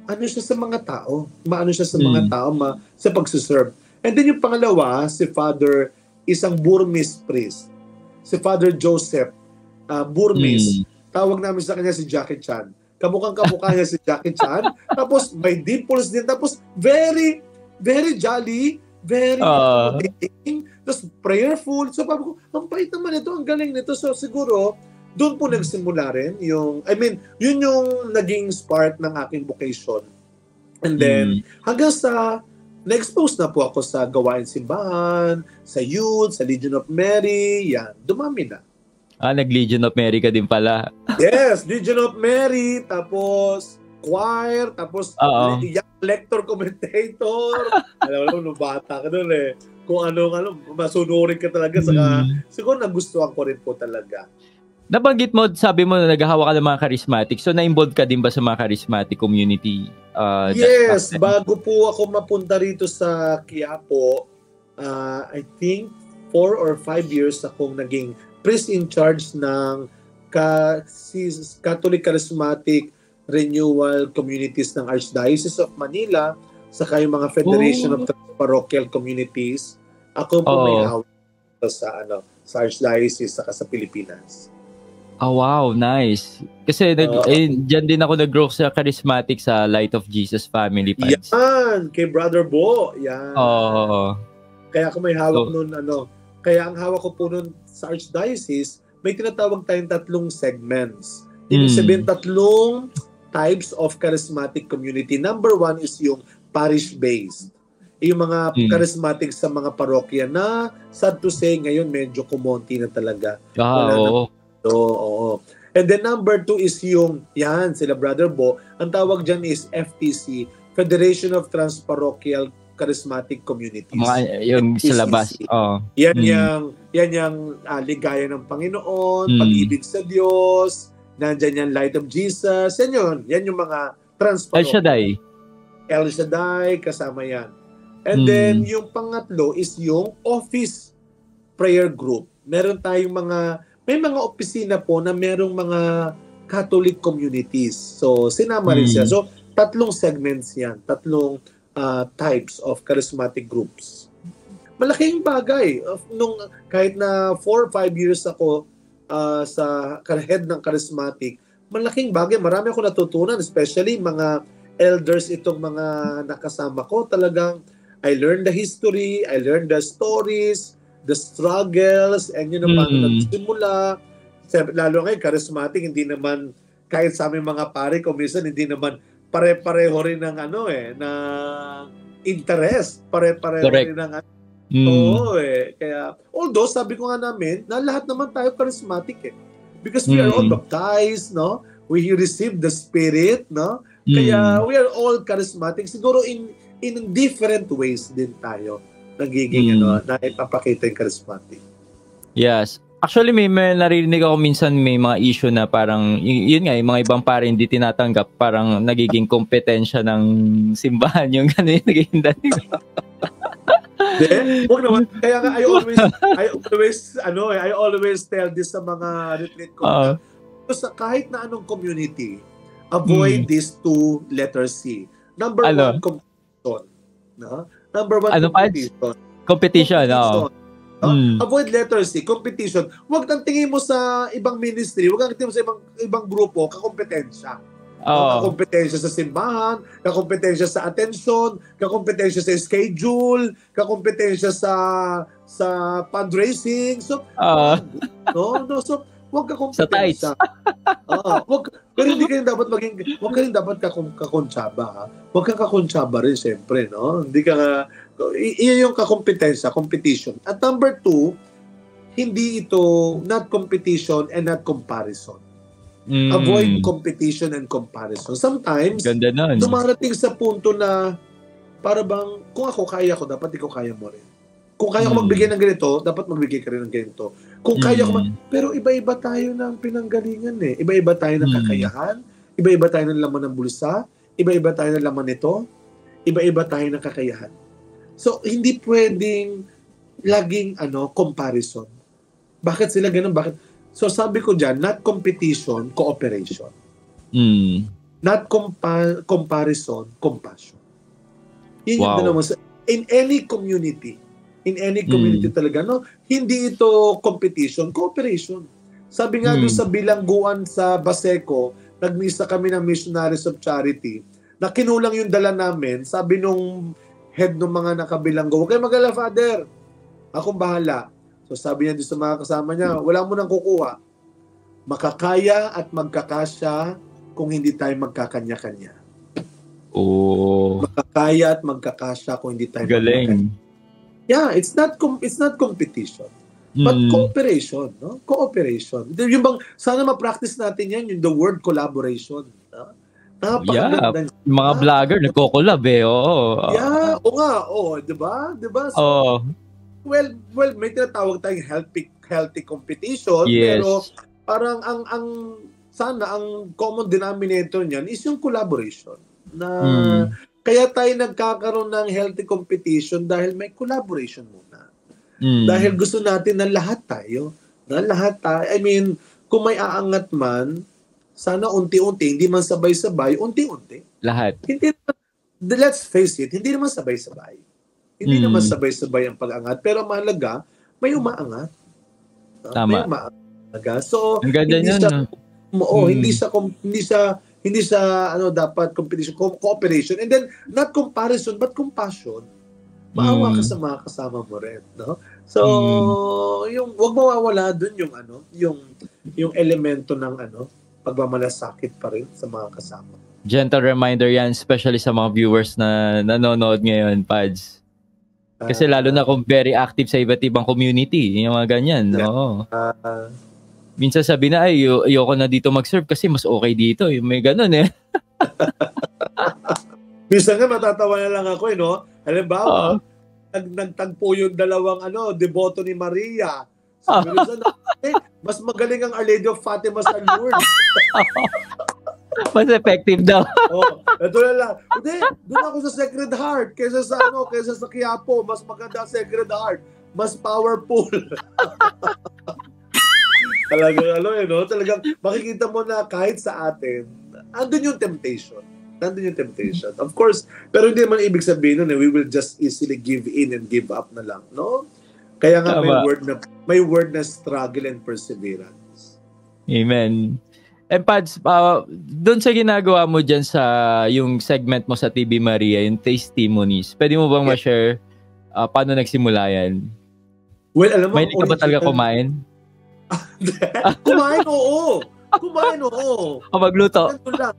siya sa mga tao. Maano siya sa mga tao sa pagsuserve. And then yung pangalawa, si Father, isang Burmese priest. Si Father Joseph Burmese. Tawag namin sa kanya si Jackie Chan. Kamukha niya si Jackie Chan. Tapos may dimples din. Tapos very, very jolly, very accommodating, tapos prayerful. So parang ko, ang bait naman ito, ang galing nito. So siguro, doon po nagsimula rin yun yung naging spark ng aking vocation. And then, hanggang sa na-expose na po ako sa gawain simbahan, sa youth, sa Legion of Mary, dumami na. Nag-Legion of Mary ka din pala. Yes, Legion of Mary, tapos choir, tapos lector commentator. Alam mo, bata ka doon eh. Kung masunurin ka talaga. Siguro nagustuhan ko rin po talaga. Nabanggit mo, sabi mo na naghahawa ka ng mga charismatic. So, na-involved ka din ba sa mga charismatic community? Yes, bago po ako mapunta rito sa Quiapo, I think 4 or 5 years akong naging priest in charge ng Catholic Charismatic Renewal Communities ng Archdiocese of Manila, saka yung mga Federation of Parochial Communities. Ako po may hawak sa Archdiocese saka sa Pilipinas. Wow, nice. Kasi dyan din ako nag-grow sa charismatic sa Light of Jesus Family. Yan, kay Brother Bo. Yan. Kaya ako may hawak nun, kaya ang hawak ko po nun sa Archdiocese, may tinatawag tayong 3 segments. Ibig sabihin, 3 types of charismatic community. Number 1 is yung parish-based. Yung mga charismatic sa mga parokya na, sad to say, ngayon medyo kumonti na talaga. And then number 2 is yung, sila Brother Bo, ang tawag dyan is FTC, Federation of Transparochial Charismatic Communities. Yung sa labas. Yan yung ligaya ng Panginoon, pag-ibig sa Diyos, nandyan yung Light of Jesus, yan yung mga transparochial. El Shaddai, kasama yan. And then yung pangatlo is yung office prayer group. Meron tayong may mga opisina po na merong mga Catholic communities. So, sinama rin siya. So, 3 segments yan. 3 types of charismatic groups. Malaking bagay. Kahit na 4 or 5 years ako sa head ng charismatic, malaking bagay. Marami ako natutunan, especially mga elders itong mga nakasama ko. Talagang, I learned the history, I learned the stories, the struggles, and paano nagsimula. Lalo ngayon, charismatic, hindi naman, kahit sa aming mga pare, kung minsan hindi naman pare-pareho rin ng na interest, pare-pareho rin ng Oo kaya, although sabi ko nga namin, na lahat naman tayo charismatic because we are all baptized, no? We receive the Spirit, no? Kaya we are all charismatic. Siguro in different ways din tayo nagiging na ipapakita yung charismatic. Yes. Actually, may naririnig ako minsan may mga issue na parang, yun nga, yung mga ibang pare hindi tinatanggap, parang nagiging kompetensya ng simbahan yung gano'n yung nagiging dating. Huwag naman. Kaya nga, I always tell this sa mga retreat ko. Kahit na anong community, avoid these two letters C. Number one, competition. No? Number one, competition. Competition. Avoid letter C, competition. Huwag kang tingin mo sa ibang ministry, huwag kang tingin mo sa ibang grupo, kakompetensya. Kakompetensya sa simbahan, kakompetensya sa attention, kakompetensya sa schedule, kakompetensya sa fundraising. So, so huwag kakompetensya. Pero hindi ka rin dapat huwag ka rin dapat kakontsaba. Huwag kang kakontsaba rin, siyempre, no? Hindi ka iyan yung kakompetensya, competition. At number 2, hindi ito not competition and not comparison. Avoid competition and comparison. Sometimes, dumarating sa punto na para bang, kung ako kaya ko, dapat ikaw kaya mo rin. Kung kaya ko magbigay ng ganito, dapat magbigay ka rin ng ganito. Kung kaya ko pero iba-iba tayo ng pinanggalingan Iba-iba tayo ng kakayahan, iba-iba tayo ng laman ng bulsa, iba-iba tayo ng laman nito, iba-iba tayo ng kakayahan. So, hindi pwedeng laging comparison. Bakit sila ganun? Bakit? So, sabi ko dyan, not competition, cooperation. Not comparison, compassion. Yun yung dalawa. In any community talaga, no? Hindi ito competition, cooperation. Sabi nga doon sa bilangguan sa Baseco, nagmisa kami ng Missionaries of Charity, na kinulang yung dala namin, sabi nung head ng mga nakabilanggo, huwag kayo mag-alala, Father. Akong bahala. So sabi niya doon sa mga kasama niya, wala mo nang kukuha. Makakaya at magkakasya kung hindi tayo magkakanya-kanya. Makakaya at magkakasya kung hindi tayo magkakanya. Yeah, it's not competition. But cooperation, no? Cooperation. Yung bang, sana ma-practice natin yan, yung the word collaboration. No? Mga vlogger nagko-collab di ba? So, well, may tinatawag tayong healthy competition, pero parang ang common denominator niyan is yung collaboration. Na kaya tayo nagkakaroon ng healthy competition dahil may collaboration muna. Dahil gusto natin na lahat tayo. I mean, kung may aangat man, sana unti-unti, hindi man sabay-sabay, unti-unti. Lahat. Let's face it, hindi naman sabay-sabay. Hindi naman sabay-sabay ang pag-angat, pero mahalaga, may umaangat. Tama. May umaangat. So, hindi siya dapat competition, cooperation, and then not comparison but compassion. Maawa ka sa mga kasama mo rin, no? So, yung wag mawawala doon yung elemento ng pagmamalasakit pa rin sa mga kasama. Gentle reminder yan, especially sa mga viewers na nanonood ngayon, Pads. Kasi lalo na kung very active sa iba't ibang community, yung mga ganyan, no? Minsan sabi na, ayoko na dito mag-serve kasi mas okay dito. Yung may ganun Minsan nga matatawa na lang ako, no? Halimbawa, nagtagpo yung dalawang deboto ni Maria. Sabi mas magaling ang Our Lady of Fatima sa Lourdes. Mas effective daw. Ito na lang. Hindi, doon ako sa Sacred Heart kaysa sa Quiapo. Mas maganda Sacred Heart. Mas powerful. Talagang makikita mo na kahit sa atin, andun yung temptation. Of course, pero hindi naman ibig sabihin nun, we will just easily give in and give up na lang, no? Kaya nga may word na struggle and perseverance. Amen. And Pads, doon sa ginagawa mo dyan sa yung segment mo sa TV Maria, yung testimonies, pwede mo bang ma-share paano nagsimula yan? Well, alam mo, May ka ba talaga kumain? Kumain, oo. Kumain, oo. O magluto? Hanggang doon lang.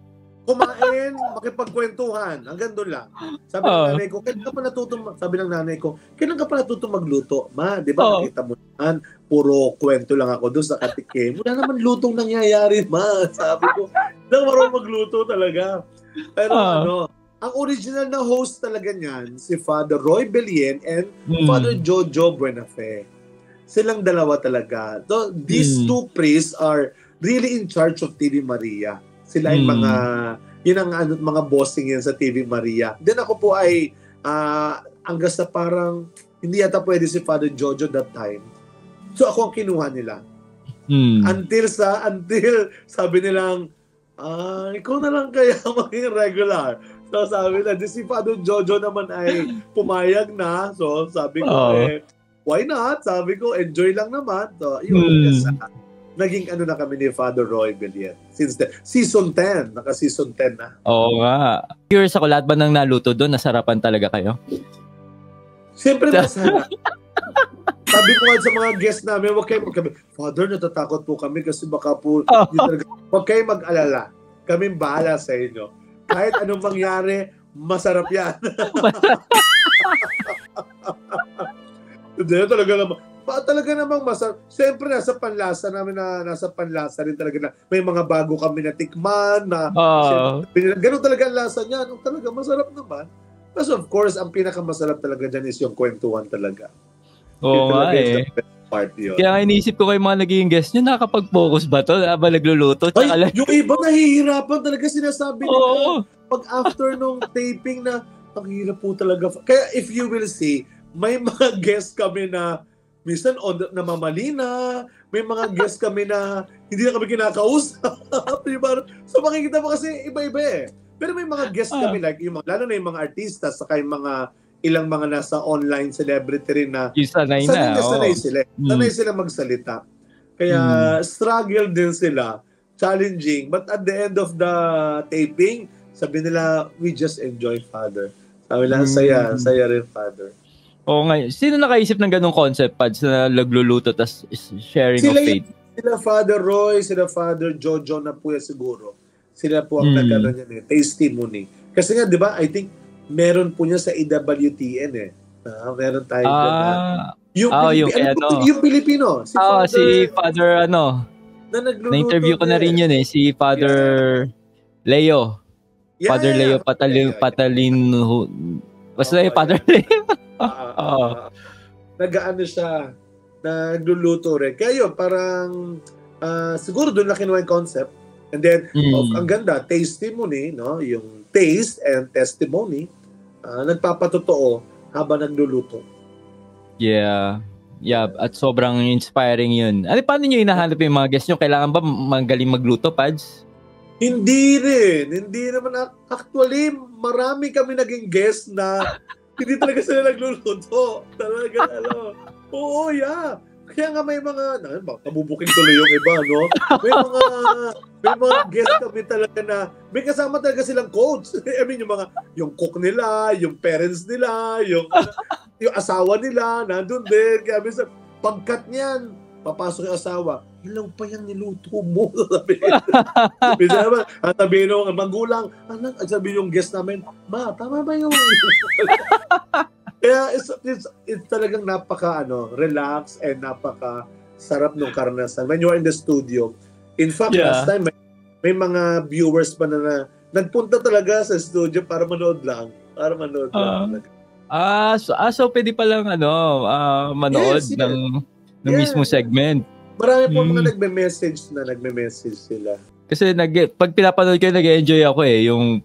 Kumain, makipagkwentuhan. Hanggang doon lang. Sabi ng nanay ko, kailan ka pa natutong magluto? Ma, di ba nakita mo naman, puro kwento lang ako doon sa katikim. Wala naman lutong nangyayari, ma. Sabi ko, hindi marunong magluto talaga. Pero ang original na host talaga niyan, si Father Roy Belien and Father Jojo Buenafe. Silang dalawa talaga. So, these two priests are really in charge of TV Maria. Sila ay mga bossing yan sa TV Maria. Then ako po ay hanggang sa parang hindi yata pwede si Father Jojo that time. So ako ang kinuha nila. Until sabi nilang, ikaw na lang kaya maging regular. So sabi na, si Father Jojo naman ay pumayag na. So sabi ko, why not? Sabi ko, enjoy lang naman. So yun, naging na kami ni Father Roy Belien. Since season 10, naka-season 10 na. Oo nga. Curious ako, lahat ba nang naluto doon, nasarapan talaga kayo? Siyempre masarap. Sabi ko nga sa mga guests namin, Father, natatakot po kami kasi baka po, huwag kayo mag-alala. Kaming bahala sa inyo. Kahit anong mangyari, masarap yan. Hindi, talaga namang masarap. Siyempre, nasa panlasa rin talaga na may mga bago kami na tikman, na ganun talaga ang lasa niya. Talaga, masarap naman. But of course, ang pinakamasarap talaga dyan is yung kwentuhan talaga. Oo nga Part yun. Kaya nga inisip ko kayo mga naging guest nyo, nakakapag-focus ba to? Aba nagluluto? Yung iba nahihirapan talaga, sinasabi nila. Pag after nung taping na, ang hirap po talaga. Kaya if you will see, may mga guest kami na minsan namamali na, may mga guest kami na hindi na kami kinakausap. So makikita mo kasi iba-iba eh. Pero may mga guest kami, like, lalo na yung mga artista, saka yung mga ilang mga nasa online celebrity rin na sanay sila. Sanay sila magsalita. Kaya struggle din sila, challenging. But at the end of the taping, sabi nila, we just enjoy, Father. Sabi nila, saya rin, Father. Oo nga. Sino nakaisip ng ganung concept, Pads, na nagluluto tas sharing of faith? Sila Father Roy, sila Father Jojo na po yan siguro. Sila po ang nagkaroon yan testimony. Kasi nga, di ba, I think, meron po niya sa EWTN eh. Meron tayo dyan na. Yung Pilipino. Si Father na na-interview ko na rin yun eh. Si Father Leo. Father Leo Patalin. Basta yung Father Leo. Nag-ano siya, nagluluto rin. Kaya yun, parang siguro doon na kinuha yung concept. And then, ang ganda, testimony, no? Yung taste and testimony, nagpapatotoo habang nagluluto. Yeah. At sobrang inspiring yun. Paano nyo hinahanap yung mga guests nyo? Kailangan ba magaling magluto, Pads? Hindi naman. Actually, marami kami naging guest na hindi talaga sila nagluluto. Talaga, Oo, yeah. Kaya nga may mga, kabubuking tuloy yung iba, no? May mga guest kami talaga na, may kasama talaga silang coach. I mean, yung cook nila, yung parents nila, yung asawa nila, nandun din. Kaya minsan, pagkat niyan, papasok yung asawa, ilaw pa yung niluto mo. Minsan naman, sabihin ng magulang, sabihin yung guest namin, ma, tama ba yung Kaya it's talagang relax and napaka-sarap ng karanasan. When you are in the studio, in fact, last time, may mga viewers pa na nagpunta talaga sa studio para manood lang. So pwede palang manood ng mismo segment. Marami po mga nagme-message sila. Kasi pag pinapanood ko, nag-enjoy ako eh. Yung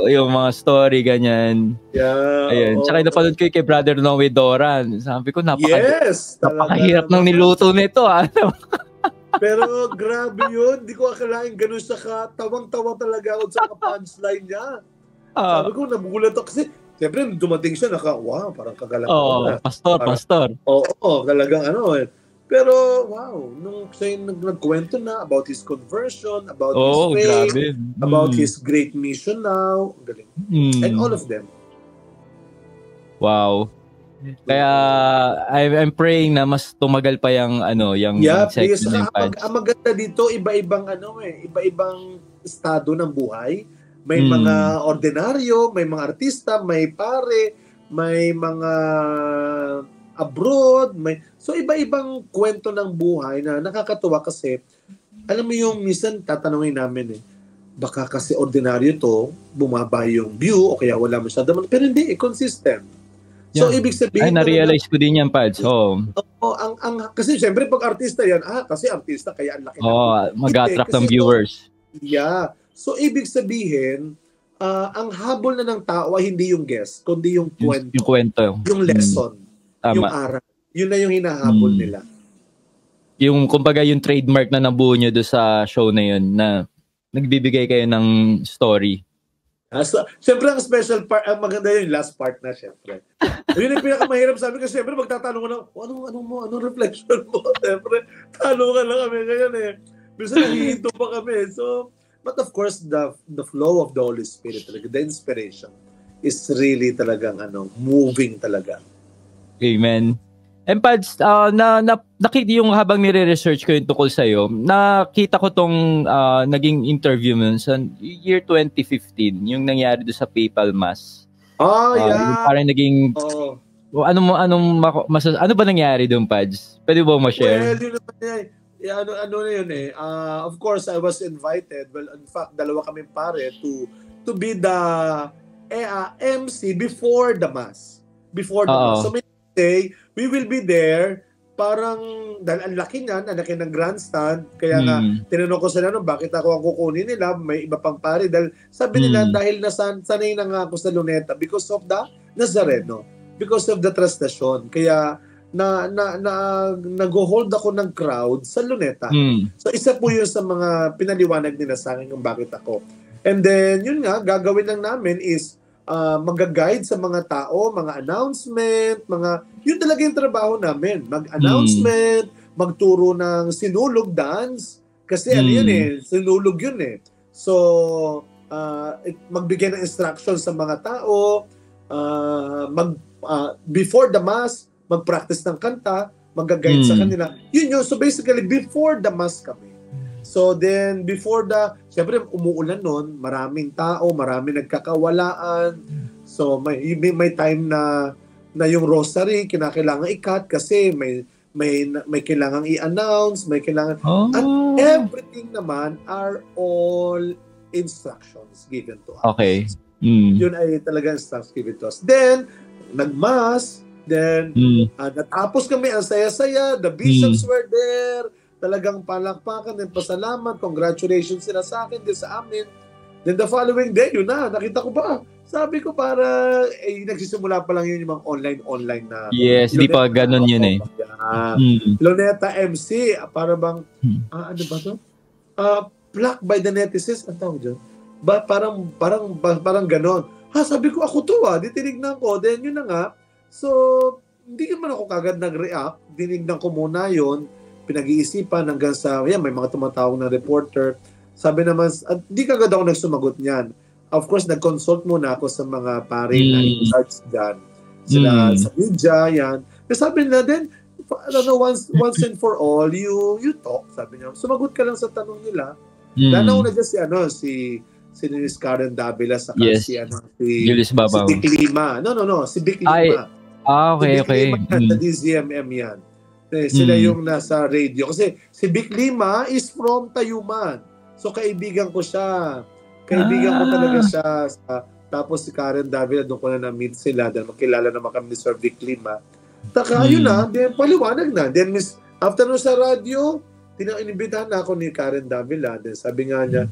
yung mga story, ganyan. Yeah. Ayun. Tsaka napanood ko kay Brother Noe Doran. Sabi ko, napakahirap ng niluto nito. Pero grabe yun. Di ko akalain ganun siya tawang-tawa talaga ako sa punchline niya. Sabi ko, nabugulat ako. Kasi, siyempre, dumating siya, wow, parang kagalang. Pastor. Oo, talagang Pero, wow, nung siya nagkwento na about his conversion, about his faith, about his great mission now, galing. And all of them. Wow. Kaya I'm praying na mas tumagal pa yung yung Because section ng Pads. ang maganda dito, iba-ibang iba-ibang estado ng buhay. May mga ordinaryo, may mga artista, may pare, may mga abroad, so iba-ibang kwento ng buhay na nakakatuwa kasi alam mo yung minsan tatanungin namin baka kasi ordinaryo to, bumaba yung view o kaya wala masyadong, pero hindi, consistent. So ibig sabihin, na-realize ko din yan, Pads. Kasi syempre pag artista yan, kasi artista kaya ang laki. Mag-attract ng viewers. Yeah. So ibig sabihin, ang habol na ng tao ay hindi yung guest, kundi yung kwento. Yung kwento. Yung lesson. Tama. Yung aral. Yun na yung hinahabol nila. Yung kumbaga yung trademark na nabuo nyo doon sa show na yun, na nagbibigay kayo ng story. So, siyempre ang special part, ang maganda yung last part na siyempre. Yun yung pinakamahirap sa amin kasi siyempre magtatanong ko na, anong reflection mo? Siyempre, tanong lang kami ngayon Bisa nahihinto pa kami. So, but of course, the flow of the Holy Spirit, the inspiration, is really talagang moving talaga. Amen. And Pads, nakita yung habang nire-research ko yung tukol sa'yo, nakita ko tong naging interview mo sa year 2015, yung nangyari doon sa PayPal Mass. Yung parang naging... ano ba nangyari doon, Pads? Pwede ba ma-share? Well, yun of course, I was invited. Well, in fact, dalawa kami pare to be the MC before the Mass. Before the Mass. So, may say, we will be there, parang, dahil ang laki ng grandstand, kaya nga, tinanong ko sila bakit ako ang kukunin nila, may iba pang pare, dahil sabi nila, dahil sanay na nga ako sa Luneta, because of the Nazareno, because of the trastasyon, kaya, nag-hold ako ng crowd sa Luneta. So, isa po yun sa mga pinaliwanag nila sa akin kung bakit ako. And then, yun nga, gagawin lang namin is, mag-guide sa mga tao, mga announcement, yun talaga yung trabaho namin. Mag-announcement, magturo ng sinulog dance, kasi sinulog yun So, magbigay ng instructions sa mga tao, before the Mass, mag-practice ng kanta, mag-guide sa kanila. Yun. So basically, before the Mass kami. So then, siyempre umuulan nun, maraming tao, maraming nagkakawalaan. So may time na yung rosary, kinakailangan i-cut kasi may kailangang i-announce, may kailangan... At everything naman are all instructions given to us. Okay. Yun ay talaga instructions given to us. Then, nag-mass, then natapos kami, ang saya-saya, the bishops were there, talagang palakpakan and pasalamat, congratulations sila sa akin, din sa amin. Then the following day, yun na, nakita ko ba? Sabi ko para, nagsisimula pa lang yun yung mga online na. Yes, di pa ganun yun Luneta MC, para bang, ano ba to? Blocked by the netizens, ang tawag dyan? Parang ganon. Sabi ko, ako to di tinignan ko, then yun na nga. So, hindi naman ako kagad nag-react, dinignan ko muna yun, pinag-iisipan hanggang sa, may mga tumatawag na reporter. Sabi naman, di kagad ako nagsumagot niyan. Of course, nag-consult muna ako sa mga pare na in-charge dyan. Sila sa media, yan. Kasi sabi nila din, once and for all, you talk, sabi niya. Sumagot ka lang sa tanong nila. Lalo na dyan si Nis Karen Davila, saka si Julius Babaw. Si Vic Lima. No, si Vic Lima. Okay. Sa DZMM yan. Sila yung nasa radio. Kasi si Vic Lima is from Tayuman. So kaibigan ko siya. Kaibigan ko talaga siya. Tapos si Karen Davila, doon ko na na-meet sila. Dahil makilala naman kami ni Sir Vic Lima. Yun na. Then paliwanag na. Then after nun sa radio, inimbitahan na ako ni Karen Davila. Then sabi nga niya,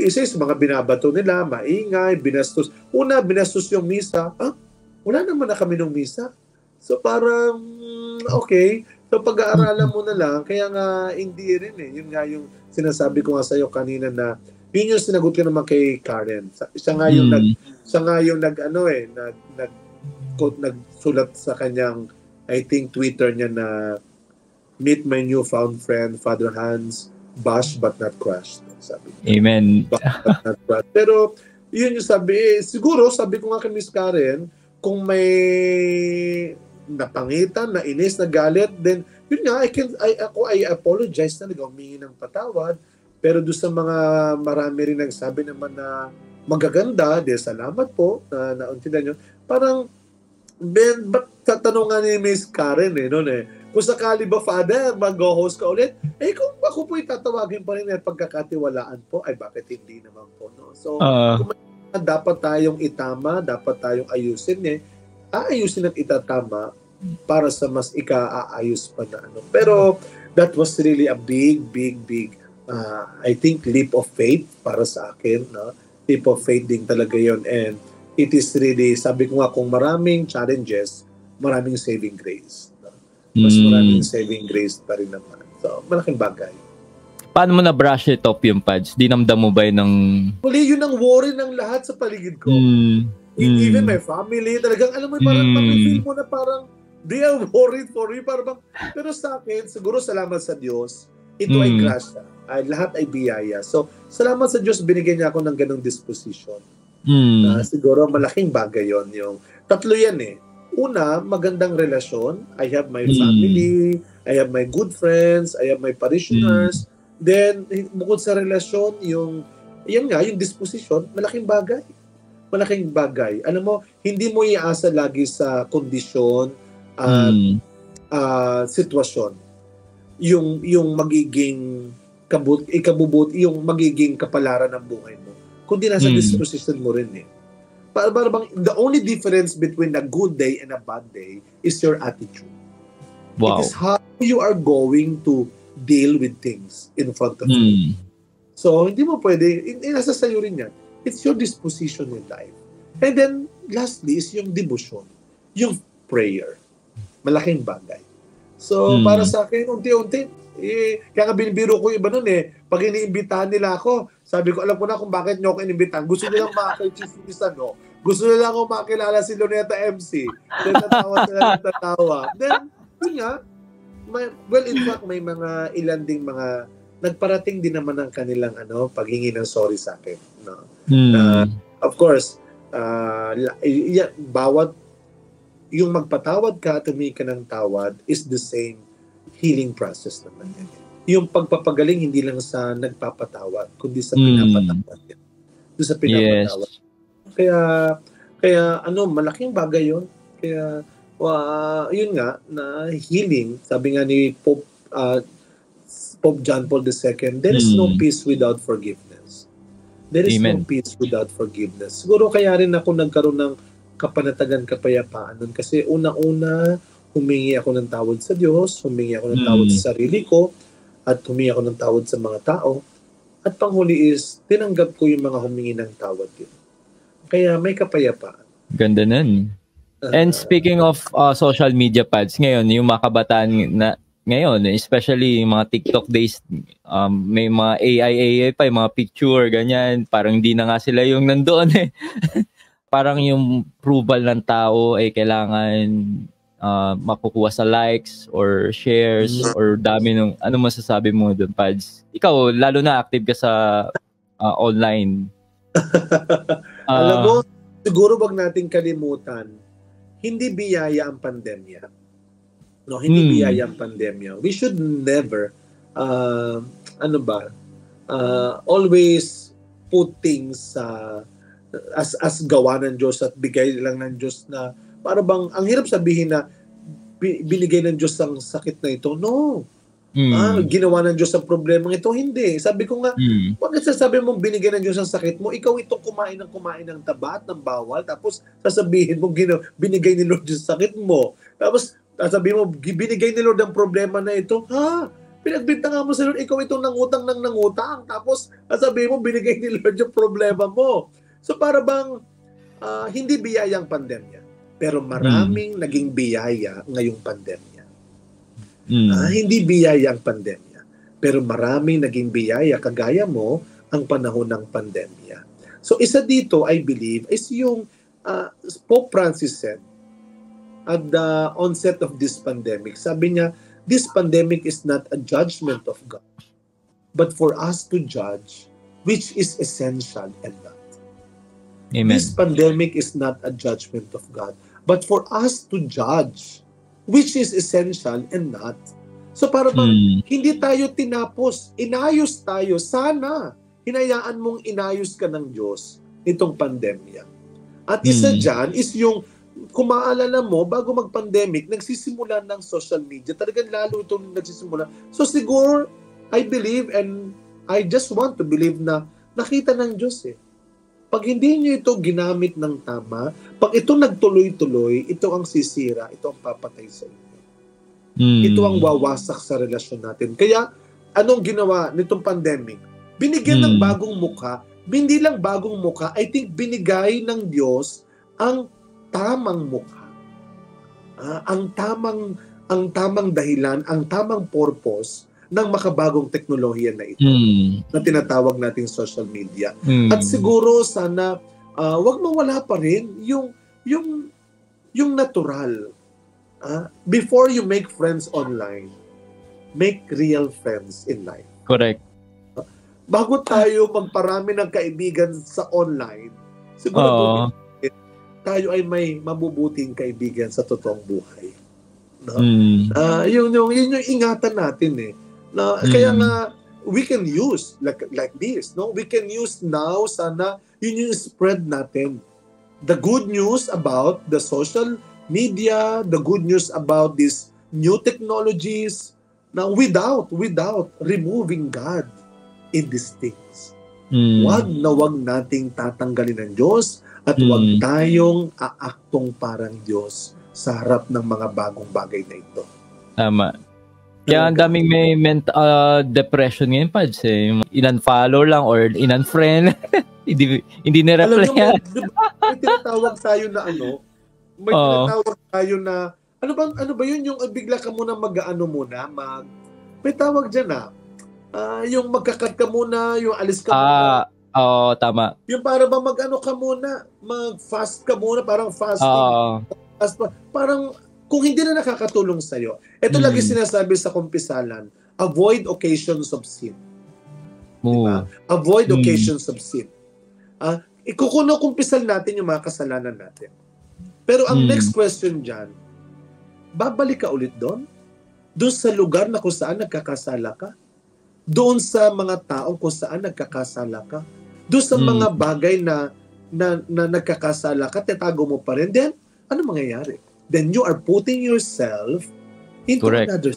isa sa mga binabato nila, maingay, binastos. Una, binastos yung misa. Wala naman na kami ng misa. So parang, okay. So pag-aaralan mo na lang, kaya nga hindi rin Yun nga yung sinasabi ko nga sa'yo kanina na, yun yung sinagot ko naman kay Karen. Siya nga yung nagsulat sa kanyang, I think, Twitter niya na, meet my newfound friend, Father Hans, bashed but not crushed. Sabi niya. Amen. But not crushed. Pero, yun yung sabi, siguro, sabi ko nga kay Miss Karen, kung may napangitan, nainis, nagalit, then yun nga, I apologize talaga, humingi ng patawad. Pero doon sa mga marami rin nagsabi naman na magaganda, salamat po na nauntinan nyo. Parang, Ben, ba't tatanungan ni Miss Karen noon kung sakali ba, Father, mag-host ka ulit, kung ako po itatawagin pa rin at pagkakatiwalaan po, ay bakit hindi naman po, no? So, kung dapat tayong itama, dapat tayong ayusin aayusin at itatama para sa mas ika-aayos pa na ano. Pero that was really a big I think leap of faith para sa akin, no? Leap of faith din talaga yon, and it is really, sabi ko nga, kung maraming challenges, maraming saving grace, no? Mas maraming saving grace pa rin naman. So malaking bagay. Paano mo na brush it off yung Pads? Dinamdam mo ba yun ng... Huli, yun ang worry ng lahat sa paligid ko. Even my family, talagang alam mo, parang mapifeel mo na parang they are worried for you. Parang, pero sa akin, siguro salamat sa Diyos, ito ay grasya. Lahat ay biyaya. So, salamat sa Diyos, binigyan niya ako ng ganong disposition. Siguro malaking bagay yon. Yung tatlo yan Una, magandang relasyon. I have my family, I have my good friends, I have my parishioners. Then, bukod sa relasyon, yung disposition, malaking bagay. Malaking bagay. Alam mo, hindi mo iasa lagi sa kondisyon at sitwasyon. Yung magiging ikabubuti, yung magiging kapalaran ng buhay mo. Kundi nasa disposition mo rin Para bang the only difference between a good day and a bad day is your attitude. Wow. It is how you are going to deal with things in front of you. So, hindi mo pwede, nasa sayo rin yan. It's your disposition in life. And then, lastly is yung devotion, yung prayer. Malaking bagay. So, para sa akin, unti-unti, kaya nga binibiro ko yung iba nun pag iniimbitahan nila ako, sabi ko, alam ko na kung bakit nyo ako inimbitahan. Gusto nilang makakichismisan, Gusto nila ako makilala si Luneta MC. Then, natawa. Then, yun nga, in fact, may mga ilan ding mga nagparating din naman ng kanilang paghingi ng sorry sa akin. No? Of course, bawat yung magpatawad ka at humingi ka ng tawad is the same healing process naman yan. Yung pagpapagaling hindi lang sa nagpapatawad, kundi sa pinapatawad yan. Doon sa pinapatawad. Yes. Kaya malaking bagay yun. Kaya yun nga, na healing, sabi nga ni Pope John Paul II, there is no peace without forgiveness. There is no peace without forgiveness. Siguro kaya rin ako nagkaroon ng kapanatagan, kapayapaan nun. Kasi una-una, humingi ako ng tawad sa Diyos, humingi ako ng tawad sa sarili ko, at humingi ako ng tawad sa mga tao. At panghuli is, tinanggap ko yung mga humingi ng tawad yun. Kaya may kapayapaan. Ganda nun. And speaking of social media, Pads, ngayon, yung mga kabataan na ngayon, especially yung mga TikTok days, may mga AI pa, yung mga picture, ganyan. Parang hindi na nga sila yung nandoon Parang yung approval ng tao ay kailangan makukuha sa likes or shares or dami ng... Ano masasabi mo doon, Pads? Ikaw, lalo na active ka sa online. Alam mo, siguro wag nating kalimutan, hindi biyaya ang pandemya. No, hindi biyaya ang pandemya. We should never always put things as gawa ng Diyos at bigay lang ng Diyos na para bang ang hirap sabihin na binigay ng Diyos ang sakit na ito. No. Ginawa ng Diyos ang problema ito. Hindi. Sabi ko nga, bakit sasabi mong binigay ng Diyos ang sakit mo, ikaw itong kumain ng taba at ng bawal, tapos sasabihin mo binigay ni Lord yung sakit mo. Tapos sasabihin mo, binigay ni Lord ang problema na ito. Pinagbintangan mo sa Lord, ikaw itong nangutang. Tapos sasabihin mo, binigay ni Lord yung problema mo. So para bang hindi biyaya ang pandemya, pero maraming naging biyaya ngayong pandemya. Hindi biyaya ang pandemya, pero maraming naging biyaya kagaya mo ang panahon ng pandemya. So isa dito, I believe, is yung Pope Francis said at the onset of this pandemic. Sabi niya, this pandemic is not a judgment of God, but for us to judge which is essential and not. Amen. This pandemic is not a judgment of God. but for us to judge which is essential and not. So para bang hindi tayo tinapos, inayos tayo. Sana hinayaan mong inayos ka ng Diyos nitong pandemya. At isa dyan is yung, kung maalala mo, bago mag-pandemic, nagsisimula ng social media. Talagang lalo itong nagsisimula. So siguro, I believe and I just want to believe na nakita ng Diyos eh. Pag hindi nyo ito ginamit ng tama, pag ito nagtuloy-tuloy, ito ang sisira, ito ang papatay sa inyo. Ito ang wawasak sa relasyon natin. Kaya, anong ginawa nitong pandemic? Binigyan ng bagong mukha. Hindi lang bagong mukha, I think binigay ng Diyos ang tamang mukha. Ang tamang dahilan, ang tamang purpose ng makabagong teknolohiya na ito na tinatawag nating social media. At siguro sana wag mawala pa rin yung natural. Before you make friends online, make real friends in life. Correct. Bago tayo magparami ng kaibigan sa online, siguro tayo ay may mabubuting kaibigan sa totoong buhay. No? Yun yung ingatan natin eh. Kaya nga, we can use like this. No? We can use now, sana, yun yung spread natin. The good news about the social media, the good news about these new technologies, now without removing God in these things. Wag nating tatanggalin ng Diyos at wag tayong aaktong parang Diyos sa harap ng mga bagong bagay na ito. Tama. Kaya ang daming may depression ngayon, Pads. In-unfollow lang or in-unfriend. hindi na-reply. Alam mo, may tinatawag tayo na tinatawag tayo na, ano ba yun? Yung bigla ka muna may tawag dyan yung magkakat ka muna, yung alis ka muna. Tama. Yung para ba ka muna, mag-fast ka muna, parang fasting. Parang kung hindi na nakakatulong sa'yo. Ito lagi sinasabi sa kumpisalan, avoid occasions of sin. Diba? Avoid occasions of sin. Kumpisal natin yung mga kasalanan natin. Pero ang next question dyan, babalik ka ulit doon? Doon sa lugar na kung saan nagkakasala ka? Doon sa mga taong kung saan nagkakasala ka? Doon sa mga bagay na nagkakasala ka, tatago mo pa rin, then ano mangyayari? Then you are putting yourself into another.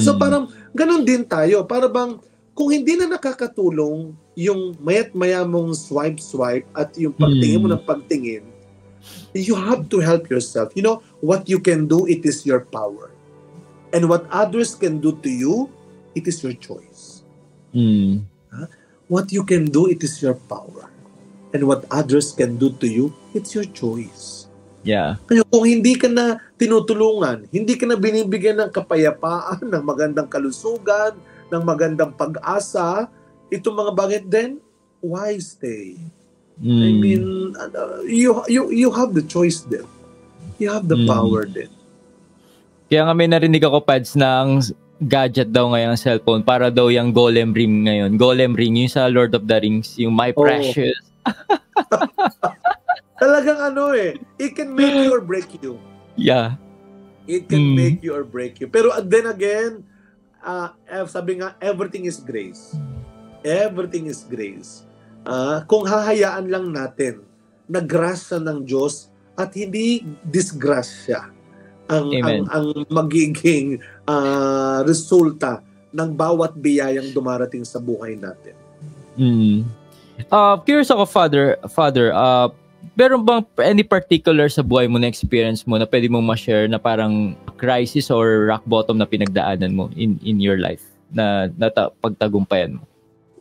So parang ganun din tayo. Para bang kung hindi na nakakatulong yung mayat maya mong swipe at yung pagtingin mo ng pagtingin, you have to help yourself. You know, what you can do, it is your power. And what others can do to you, it is your choice. What you can do, it is your power. And what others can do to you, it's your choice. Yeah. Kaya kung hindi ka na tinutulungan, hindi ka na binibigyan ng kapayapaan, ng magandang kalusugan, ng magandang pag-asa, itong mga bagay, then why stay? I mean, you have the choice then. You have the power then. Kaya nga may narinig ako, Pads, ng gadget daw ngayon, cellphone, para daw yung Golem Ring ngayon. Golem Ring, yung sa Lord of the Rings, yung My Precious. Talagang it can make you or break you. Yeah. It can make you or break you. Pero then again, sabi nga, everything is grace. Everything is grace. Kung hahayaan lang natin na grasya ng Diyos at hindi disgrasya ang magiging resulta ng bawat biyayang dumarating sa buhay natin. Curious ako, Father, meron bang any particular sa buhay mo na experience mo na pwede mong ma-share na parang crisis or rock bottom na pinagdaanan mo in your life na pagtagumpayan mo?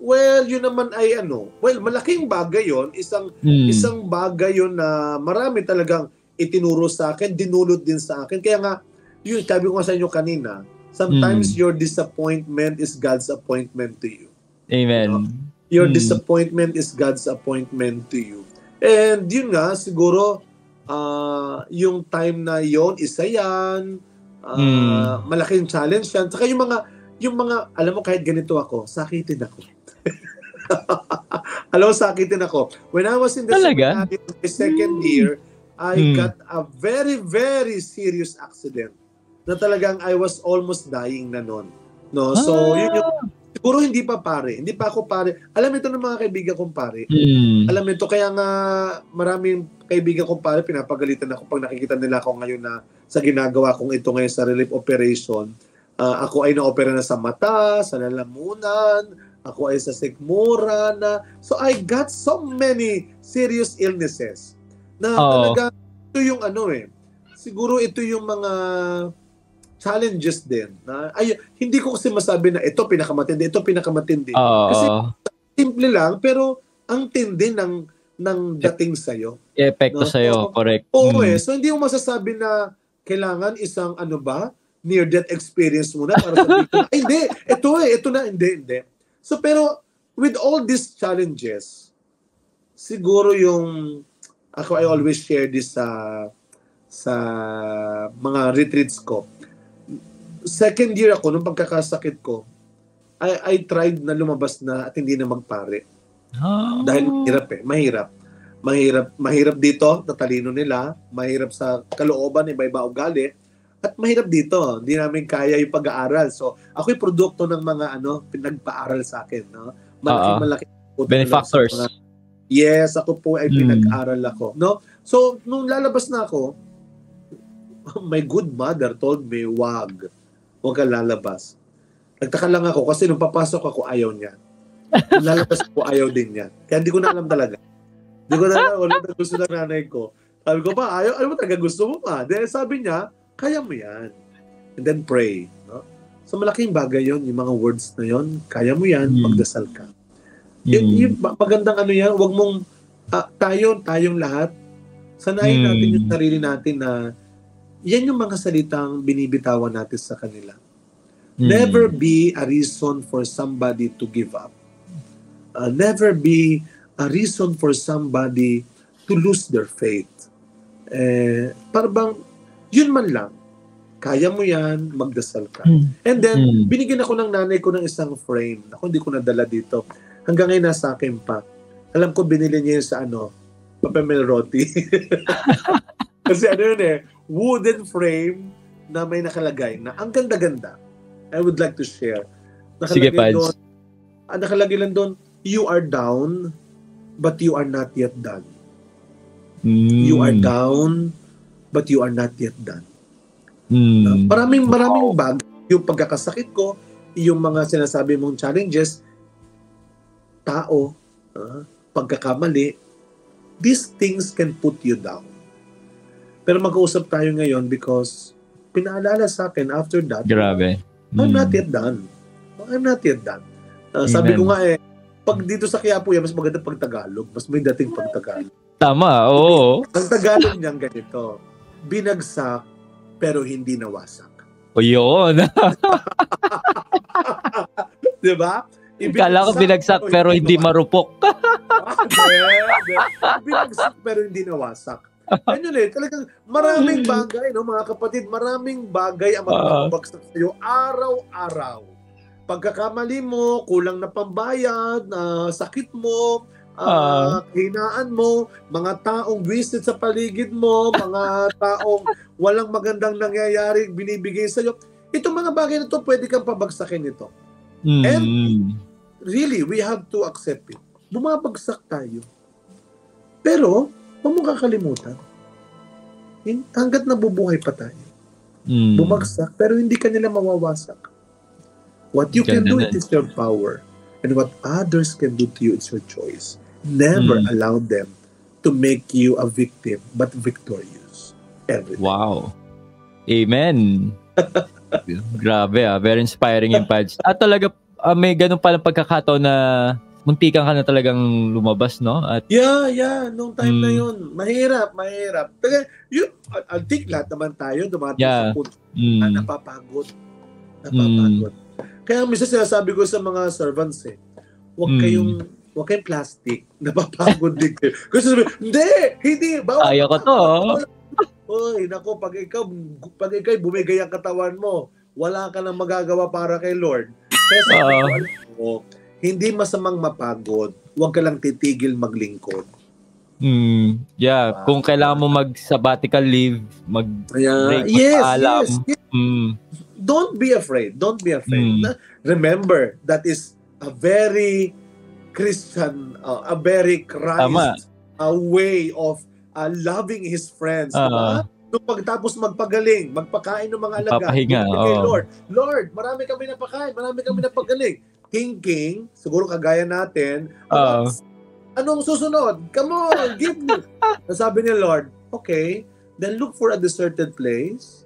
Well, yun naman ay malaking bagay yon, isang bagay yon na marami talagang itinuro sa akin, dinulot din sa akin. Kaya nga, yun, sabi ko sa inyo kanina, sometimes your disappointment is God's appointment to you. Amen. Your disappointment is God's appointment to you. And yun nga, siguro, yung time na yon, isa yan, malaking challenge yan. Saka yung mga, alam mo, kahit ganito ako, sakitin ako. Alam mo, sakitin ako. When I was in the seminary, second year, I got a very, very serious accident na talagang I was almost dying na nun. No? So, yun yung, siguro hindi pa pare. Hindi pa ako pare. Alam ito ng mga kaibigan kong pare. Alam ito, kaya nga maraming kaibigan kong pare, pinapagalitan ako pag nakikita nila ako ngayon na sa ginagawa kong ito ngayon sa relief operation. Ako ay na-opera na sa mata, sa lalamunan, ako ay sa sikmura na. So I got so many serious illnesses na talaga ito yung siguro ito yung mga challenges din. Hindi ko kasi masabi na ito pinakamatindi, ito pinakamatindi. Kasi simple lang, pero ang tindi ng dating sa'yo. Epekto sa'yo, correct. Oo so hindi mo masasabi na kailangan isang near-death experience muna para sabihin ko, hindi, ito na, hindi. So pero, with all these challenges, siguro I always share this sa mga retreats ko. Second year ako, nung pagkakasakit ko, I tried na lumabas na at hindi na magpare. Dahil mahirap dito, tatalino nila, mahirap sa kalooban, iba-iba ugali, at mahirap dito, hindi namin kaya yung pag-aaral. So, ako'y produkto ng mga pinagpa-aral sa akin, no? Malaki benefactors. Yes, ako po ay pinag-aral ako, no? So, nung lalabas na ako, my good mother told me, huwag ka lalabas. Nagtaka lang ako kasi nung papasok ako, ayaw niya. Nung lalabas ako, ayaw din niya. Kaya hindi ko na alam talaga. Hindi ko na alam, wala na gusto ng nanay ko. Sabi ko pa, ayaw mo talaga, gusto mo pa. Then sabi niya, kaya mo yan. And then pray. No? So malaking bagay yon, yung mga words na yon, kaya mo yan, magdasal ka. Yung magandang yan, wag mong, tayong lahat, sanayin natin yung sarili natin na yan yung mga salitang binibitawan natin sa kanila. Never be a reason for somebody to give up. Never be a reason for somebody to lose their faith. Parang yun man lang. Kaya mo yan, magdasal ka. And then, binigyan ako ng nanay ko ng isang frame. Ako hindi ko nadala dito. Hanggang ngayon nasa akin pa. Alam ko binili niya yun sa papel roti. Kasi yun wooden frame na may nakalagay na ang ganda-ganda. I would like to share. Sige, Pads. Nakalagay lang doon, you are down, but you are not yet done. You are down, but you are not yet done. Maraming bagay. Yung pagkakasakit ko, yung mga sinasabi mong challenges, tao, pagkakamali, these things can put you down. Pero mag-uusap tayo ngayon because pinaalala sa akin after that, grabe. I'm not yet done. I'm not yet done. Sabi ko nga pag dito sa Quiapo mas maganda pag Tagalog. Mas may dating pag Tagalog. Tama, oo. Ang Tagalog niyang ganito, binagsak pero hindi nawasak. O yun. Diba? Kala ko binagsak pero hindi marupok. Binagsak pero hindi nawasak. Ganyan talagang maraming bagay, no, mga kapatid, maraming bagay ang magpapabagsak sa iyo araw-araw. Pagkakamali mo, kulang na pambayad, sakit mo, hinaan mo, mga taong visit sa paligid mo, mga taong walang magandang nangyayari, binibigay sa iyo. Itong mga bagay na ito, pwede kang pabagsakin ito. And really, we have to accept it. Bumabagsak tayo. Pero, huwag mong kakalimutan. Hanggat nabubuhay pa tayo. Bumagsak, pero hindi ka nila mawawasak. What you can do, it is your power. And what others can do to you, it's your choice. Never allow them to make you a victim, but victorious. Every day. Wow. Amen. Grabe very inspiring yung Pads. At talaga, may ganun palang pagkakataon na muntikan ka na talagang lumabas, no? At yeah, nung time na yun, mahirap. Pero I think lahat naman tayo dumating sa punto na napapagod. Kaya minsan sinasabi ko sa mga servants huwag kayong plastic, napapagod din kayo. Kasi sabi, hindi, bawal. Ayaw ko to. Oy, nako, pag ikaw bumigay ang katawan mo, wala ka nang magagawa para kay Lord. Kaya sabi ko, hindi masamang mapagod. Huwag ka lang titigil maglingkod. Yeah, kung kailangan mo mag-sabbatical leave, mag-break, magpaalam. Yes. Don't be afraid. Don't be afraid. Remember, that is a very Christian, a very Christ way of loving His friends. Diba? Nung pagtapos magpagaling, magpakain ng mga alaga, papahinga, Lord, marami kami napakain, marami kami napagaling. Thinking, siguro kagaya natin, anong susunod? Come on, give me. Sabi ni Lord, okay, then look for a deserted place,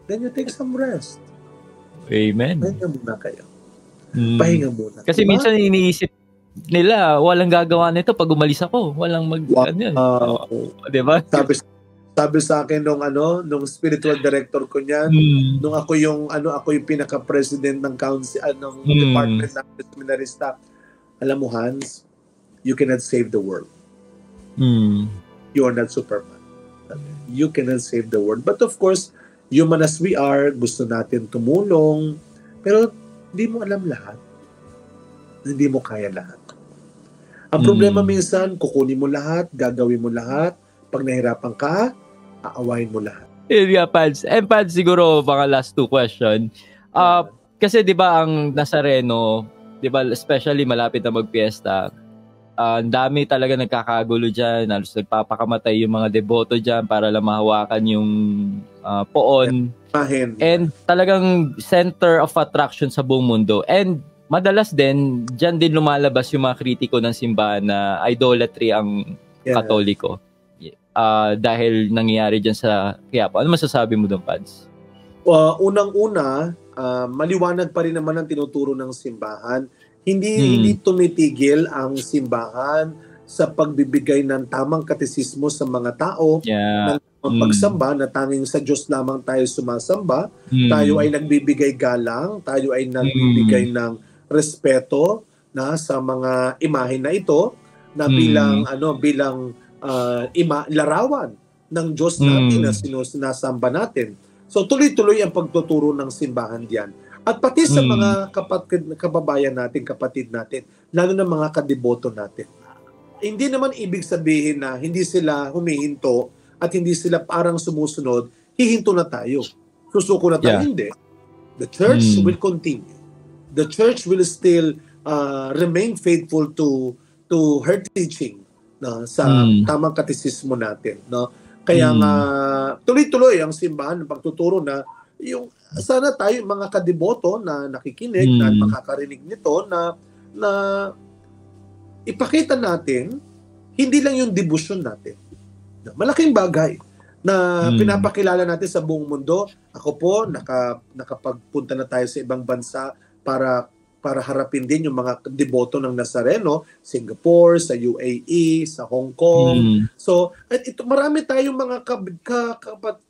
then you take some rest. Amen. Pahinga muna kayo. Pahinga muna. Kasi minsan iniisip nila, walang gagawa nito pag umalis ako. Walang diba? Sabi sa akin nung spiritual director ko niyan, nung ako yung pinaka-president ng council, ng department ng seminary staff. Alam mo, Hans, you cannot save the world. You are not Superman. You cannot save the world. But of course, human as we are, gusto natin tumulong, pero hindi mo alam lahat. Hindi mo kaya lahat. Ang problema minsan, kukunin mo lahat, gagawin mo lahat, pag nahirapan ka, aawain mo lahat. Yun nga, Pads. And Pads, siguro, mga last 2 question. Kasi di ba ang Nazareno, di ba, especially malapit na magpiesta, ang dami talaga nagkakagulo dyan, halos nagpapakamatay yung mga deboto dyan para lang mahawakan yung poon. And talagang center of attraction sa buong mundo. And madalas din, dyan din lumalabas yung mga kritiko ng simbahan na idolatry ang Katoliko. Dahil nangyayari dyan sa Quiapo. Ano masasabi mo doon, Pads? Unang-una, maliwanag pa rin naman ang tinuturo ng simbahan. Hindi tumitigil ang simbahan sa pagbibigay ng tamang katesismo sa mga tao ng pagsamba na tanging sa Diyos lamang tayo sumasamba. Tayo ay nagbibigay galang, tayo ay nagbibigay ng respeto sa mga imahe na ito na bilang larawan ng Diyos natin na sinasamba natin. So tuloy-tuloy ang pagtuturo ng simbahan diyan. At pati sa mga kababayan natin, kapatid natin, lalo na mga kadeboto natin. Hindi naman ibig sabihin na hindi sila humihinto at hindi sila parang sumusunod, hihinto na tayo. Susuko na tayo, hindi. The church will continue. The church will still remain faithful to her teaching sa tamang katesismo natin. No? Kaya nga, tuloy-tuloy ang simbahan ng pagtuturo na yung sana tayo mga kadeboto na nakikinig na makakarinig nito na ipakita natin hindi lang yung debosyon natin. Malaking bagay na pinapakilala natin sa buong mundo. Ako po nakapagpunta na tayo sa ibang bansa para harapin din yung mga deboto ng Nazareno, Singapore, sa UAE, sa Hong Kong. So, at ito marami tayong mga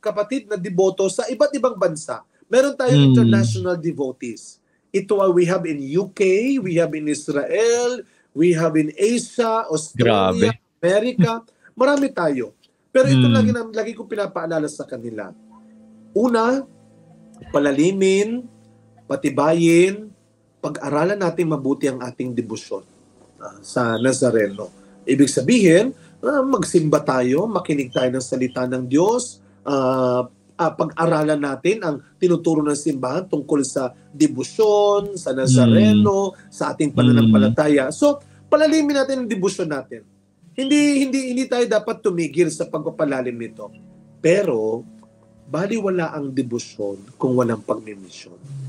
kapatid na deboto sa iba't ibang bansa. Meron tayong international devotees. Ito we have in UK, we have in Israel, we have in Asia, Australia, America. Marami tayo. Pero ito lagi ko pinapaalala sa kanila. Una, palalimin, patibayin, pag-aralan natin mabuti ang ating debosyon sa Nazareno. Ibig sabihin, magsimba tayo, makinig tayo ng salita ng Diyos, pag-aralan natin ang tinuturo ng simbahan tungkol sa debosyon, sa Nazareno, sa ating pananampalataya. So, palalimin natin ang debosyon natin. Hindi tayo dapat tumigil sa pagpapalalim nito. Pero, baliwala ang debosyon kung walang pagmimisyon.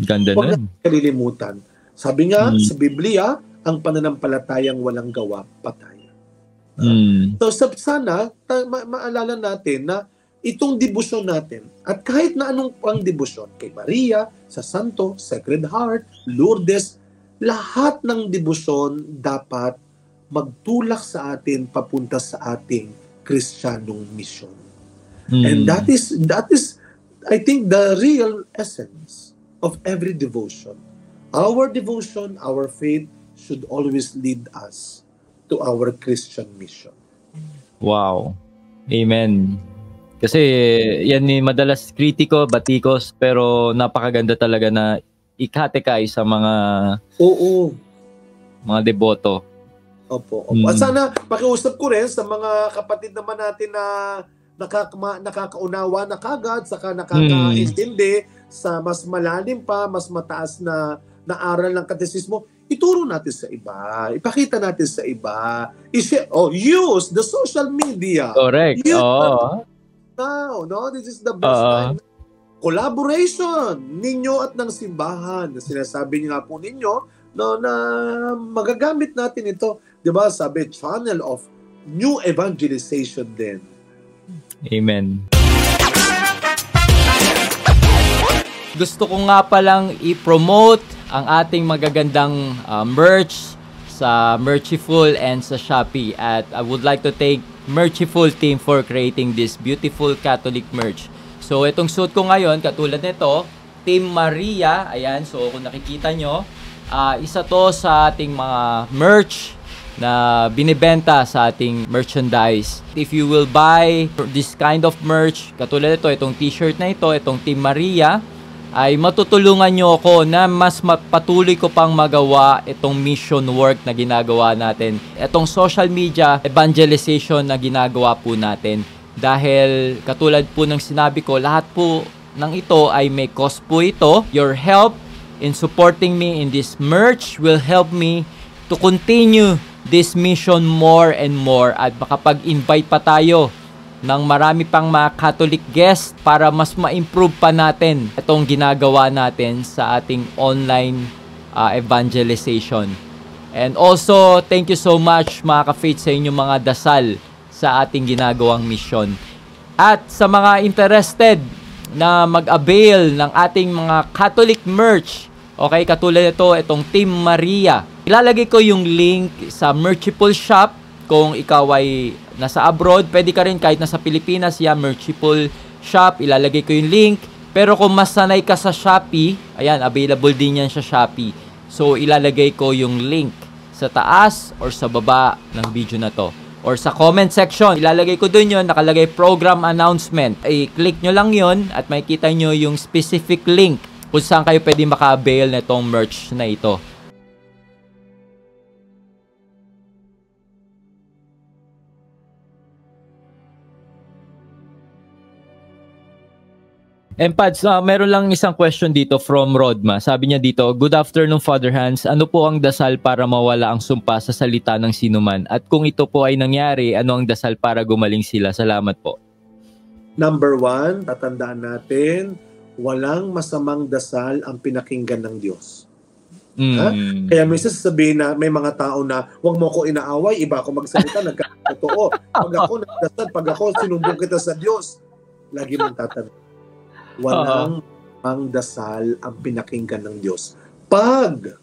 Ganda huwag na kalilimutan. Sabi nga sa Biblia, ang pananampalatayang walang gawa, patay. So sana maalala natin na itong debosyon natin, at kahit na anong pang debosyon, kay Maria, sa Santo, Sacred Heart, Lourdes, lahat ng debosyon dapat magtulak sa atin papunta sa ating Kristiyanong misyon. And that is I think the real essence of every devotion. Our devotion, our faith should always lead us to our Christian mission. Wow. Amen. Kasi yan ni madalas kritiko, batikos, pero napakaganda talaga na ikatekay sa mga mga deboto. Opo. At sana pakiusap ko rin sa mga kapatid naman natin na nakakaunawa na kagad, saka nakakaintindi sa mas malalim pa, mas mataas na aral ng katesismo, ituro natin sa iba, ipakita natin sa iba, use the social media. Correct. Now, no? This is the best time. Collaboration ninyo at ng simbahan. Sinasabi niyo nga po ninyo, no, na magagamit natin ito. Diba? Sabi, channel of new evangelization din. Amen. Gusto ko nga palang i-promote ang ating magagandang merch sa Merchiful and sa Shopee. At I would like to thank Merchiful team for creating this beautiful Catholic merch. So, itong suit ko ngayon, katulad nito, Team Maria. Ayan, so kung nakikita nyo, isa to sa ating mga merch na binibenta sa ating merchandise. If you will buy this kind of merch, katulad ito, itong t-shirt na ito, itong Team Maria, ay matutulungan nyo ako na mas patuloy ko pang magawa itong mission work na ginagawa natin. Itong social media evangelization na ginagawa po natin. Dahil katulad po ng sinabi ko, lahat po ng ito ay may cost po ito. Your help in supporting me in this merch will help me to continue this mission more and more at makapag-invite pa tayo ng marami pang mga Catholic guests para mas ma-improve pa natin itong ginagawa natin sa ating online evangelization. And also, thank you so much mga ka-faith sa inyong mga dasal sa ating ginagawang mission. At sa mga interested na mag-avail ng ating mga Catholic merch, okay, katulad ito, itong Team Maria. Ilalagay ko yung link sa Merchiful Shop. Kung ikaw ay nasa abroad, pwede ka rin kahit nasa Pilipinas, Merchiful Shop. Ilalagay ko yung link. Pero kung mas sanay ka sa Shopee, ayan, available din yan sa Shopee. So, ilalagay ko yung link sa taas or sa baba ng video na to. Or sa comment section, ilalagay ko dun yun, nakalagay program announcement. I-click nyo lang yun at makikita nyo yung specific link kung saan kayo pwede maka-avail na itong merch na ito. And Pads, meron lang isang question dito from Rodma. Sabi niya dito, good afternoon Father Hans. Ano po ang dasal para mawala ang sumpa sa salita ng sinuman? At kung ito po ay nangyari, ano ang dasal para gumaling sila? Salamat po. Number 1, tatandaan natin, walang masamang dasal ang pinakinggan ng Diyos. Kaya may sasabihin na may mga tao na huwag mo ko inaaway, iba ako magsalita, nagkakatotoo. Pag ako nagdasal, pag ako sinumbong kita sa Diyos, lagi mong tatandaan. Walang ang dasal ang pinakinggan ng Diyos. Pag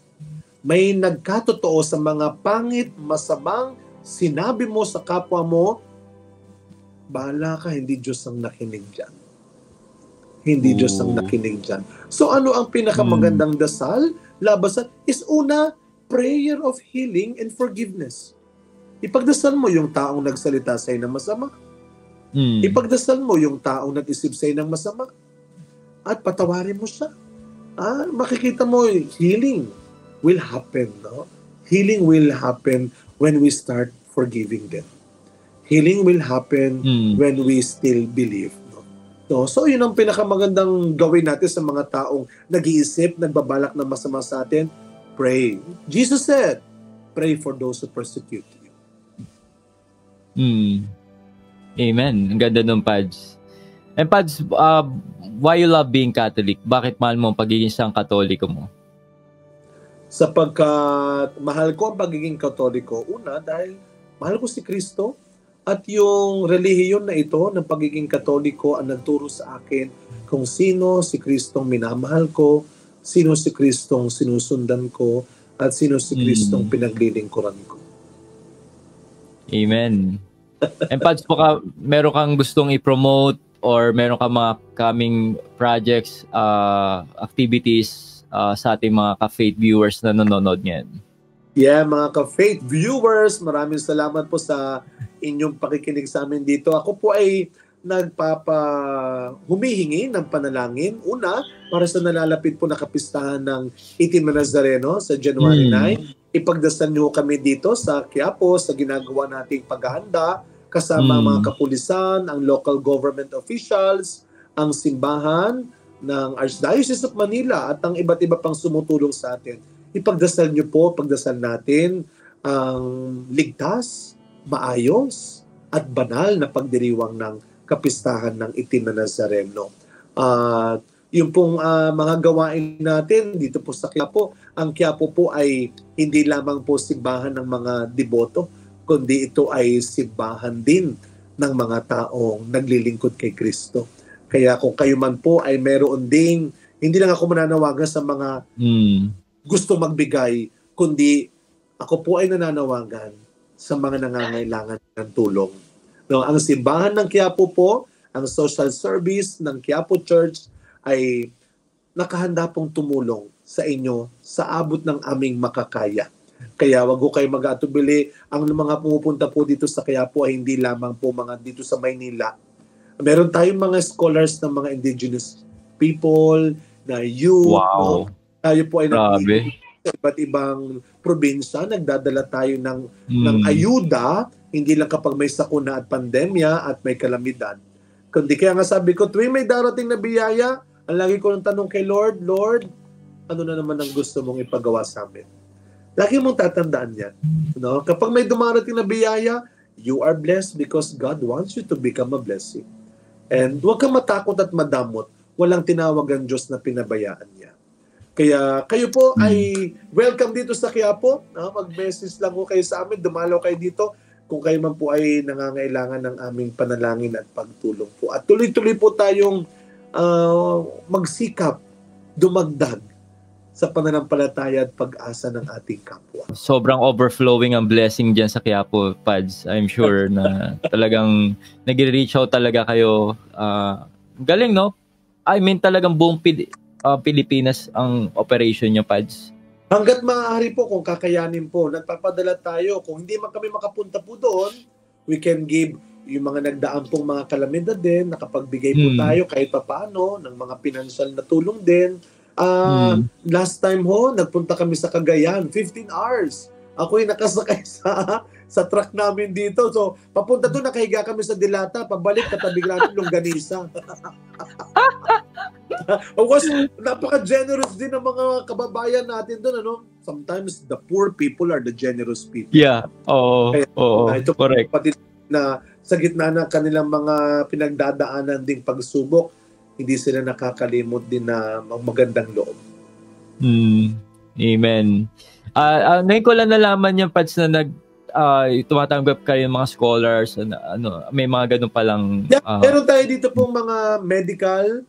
may nagkatotoo sa mga pangit, masamang sinabi mo sa kapwa mo, bahala ka, hindi Diyos ang nakinig dyan. Hindi Diyos ang nakinig dyan. So ano ang pinakamagandang dasal? Labasan is una, prayer of healing and forgiveness. Ipagdasal mo yung taong nagsalita sa'yo ng masama. Ipagdasal mo yung taong nag-isip sa'yo ng masama. At patawarin mo siya. Makikita mo, healing will happen. No? Healing will happen when we start forgiving them. Healing will happen when we still believe. No? So, yun ang pinakamagandang gawin natin sa mga taong nag-iisip, nagbabalak na masama sa atin. Pray. Jesus said, pray for those who persecute you. Amen. Ang ganda nung Pads. And Pads, why you love being Catholic? Bakit mahal mo ang pagiging isang Katoliko mo? Sapagkat mahal ko ang pagiging Katoliko. Una, dahil mahal ko si Kristo at yung relihiyon na ito ng pagiging Katoliko ang nagturo sa akin kung sino si Kristong minamahal ko, sino si Kristong sinusundan ko, at sino si Kristong pinaglilingkuran ko. Amen. And Pads, meron kang gustong i-promote or meron ka mga coming projects, activities sa ating mga ka-faith viewers na nanonood ngayon? Yeah, mga ka-faith viewers, maraming salamat po sa inyong pakikinig sa amin dito. Ako po ay humihingi ng panalangin. Una, para sa nalalapit po na kapistahan ng Itim na Nazareno sa January 9. ipagdasal niyo kami dito sa Quiapo sa ginagawa nating paghahanda kasama ang mga kapulisan, ang local government officials, ang simbahan ng Archdiocese of Manila at ang iba't iba pang sumutulong sa atin. Ipagdasal niyo po, pagdasal natin ang ligtas, maayos at banal na pagdiriwang ng kapistahan ng Itim na Nazareno. At yung pong mga gawain natin dito po sa Quiapo, ang Quiapo po ay hindi lamang po simbahan ng mga deboto, kundi ito ay simbahan din ng mga taong naglilingkod kay Kristo. Kaya kung kayo man po ay meron ding, hindi lang ako mananawagan sa mga gusto magbigay, kundi ako po ay nananawagan sa mga nangangailangan ng tulong. No, ang simbahan ng Quiapo po, ang social service ng Quiapo Church ay nakahanda pong tumulong sa inyo sa abot ng aming makakaya. Kaya wag ko kayo mag-atubili. Ang mga pumupunta po dito sa Quiapo ay hindi lamang po mga dito sa Maynila. Meron tayong mga scholars ng mga indigenous people, na youth. Wow. No? Tayo po ay Grabe. sa iba't ibang probinsya, nagdadala tayo ng ayuda, hindi lang kapag may sakuna at pandemya at may kalamidad. Kundi kaya nga sabi ko, tuwing may darating na biyaya, ang lagi ko ng tanong kay Lord, Lord, ano na naman ang gusto mong ipagawa sa amin? Lagi mong tatandaan yan. No? Kapag may dumarating na biyaya, you are blessed because God wants you to become a blessing. And huwag kang matakot at madamot. Walang tinawag ang Diyos na pinabayaan niya. Kaya kayo po ay welcome dito sa Quiapo. Mag-message lang po kayo sa amin. Dumalaw kayo dito kung kayo man po ay nangangailangan ng aming panalangin at pagtulong po. At tuloy-tuloy po tayong magsikap, dumagdag sa pananampalataya at pag-asa ng ating kapwa. Sobrang overflowing ang blessing dyan sa Quiapo, Pads. I'm sure na talagang nag-reach out talaga kayo. Galing, no? I mean, talagang buong Pilipinas ang operation nyo, Pads. Hanggat maaari po, kung kakayanin po, nagpapadala tayo. Kung hindi man kami makapunta po doon, we can give yung mga nagdaan pong mga kalamidad din, nakapagbigay po tayo kahit papaano ng mga pinansyal na tulong din. Last time ho, nagpunta kami sa Cagayan, 15 hours. Ako'y nakasakay sa truck namin dito. So, papunta doon, nakahiga kami sa Dilata. Pabalik, katabi natin longganisa. Of course, napaka-generous din ng mga kababayan natin doon. Ano? Sometimes, the poor people are the generous people. Yeah, oo. Ito Correct. Pati na sa gitna ng kanilang mga pinagdadaanan ding pagsubok, hindi sila nakakalimot din na magandang loob. Amen. Ngayon ko lang nalaman yung Pads na tumatanggap kayo ng mga scholars, may mga ganun palang... Meron tayo dito pong mga medical,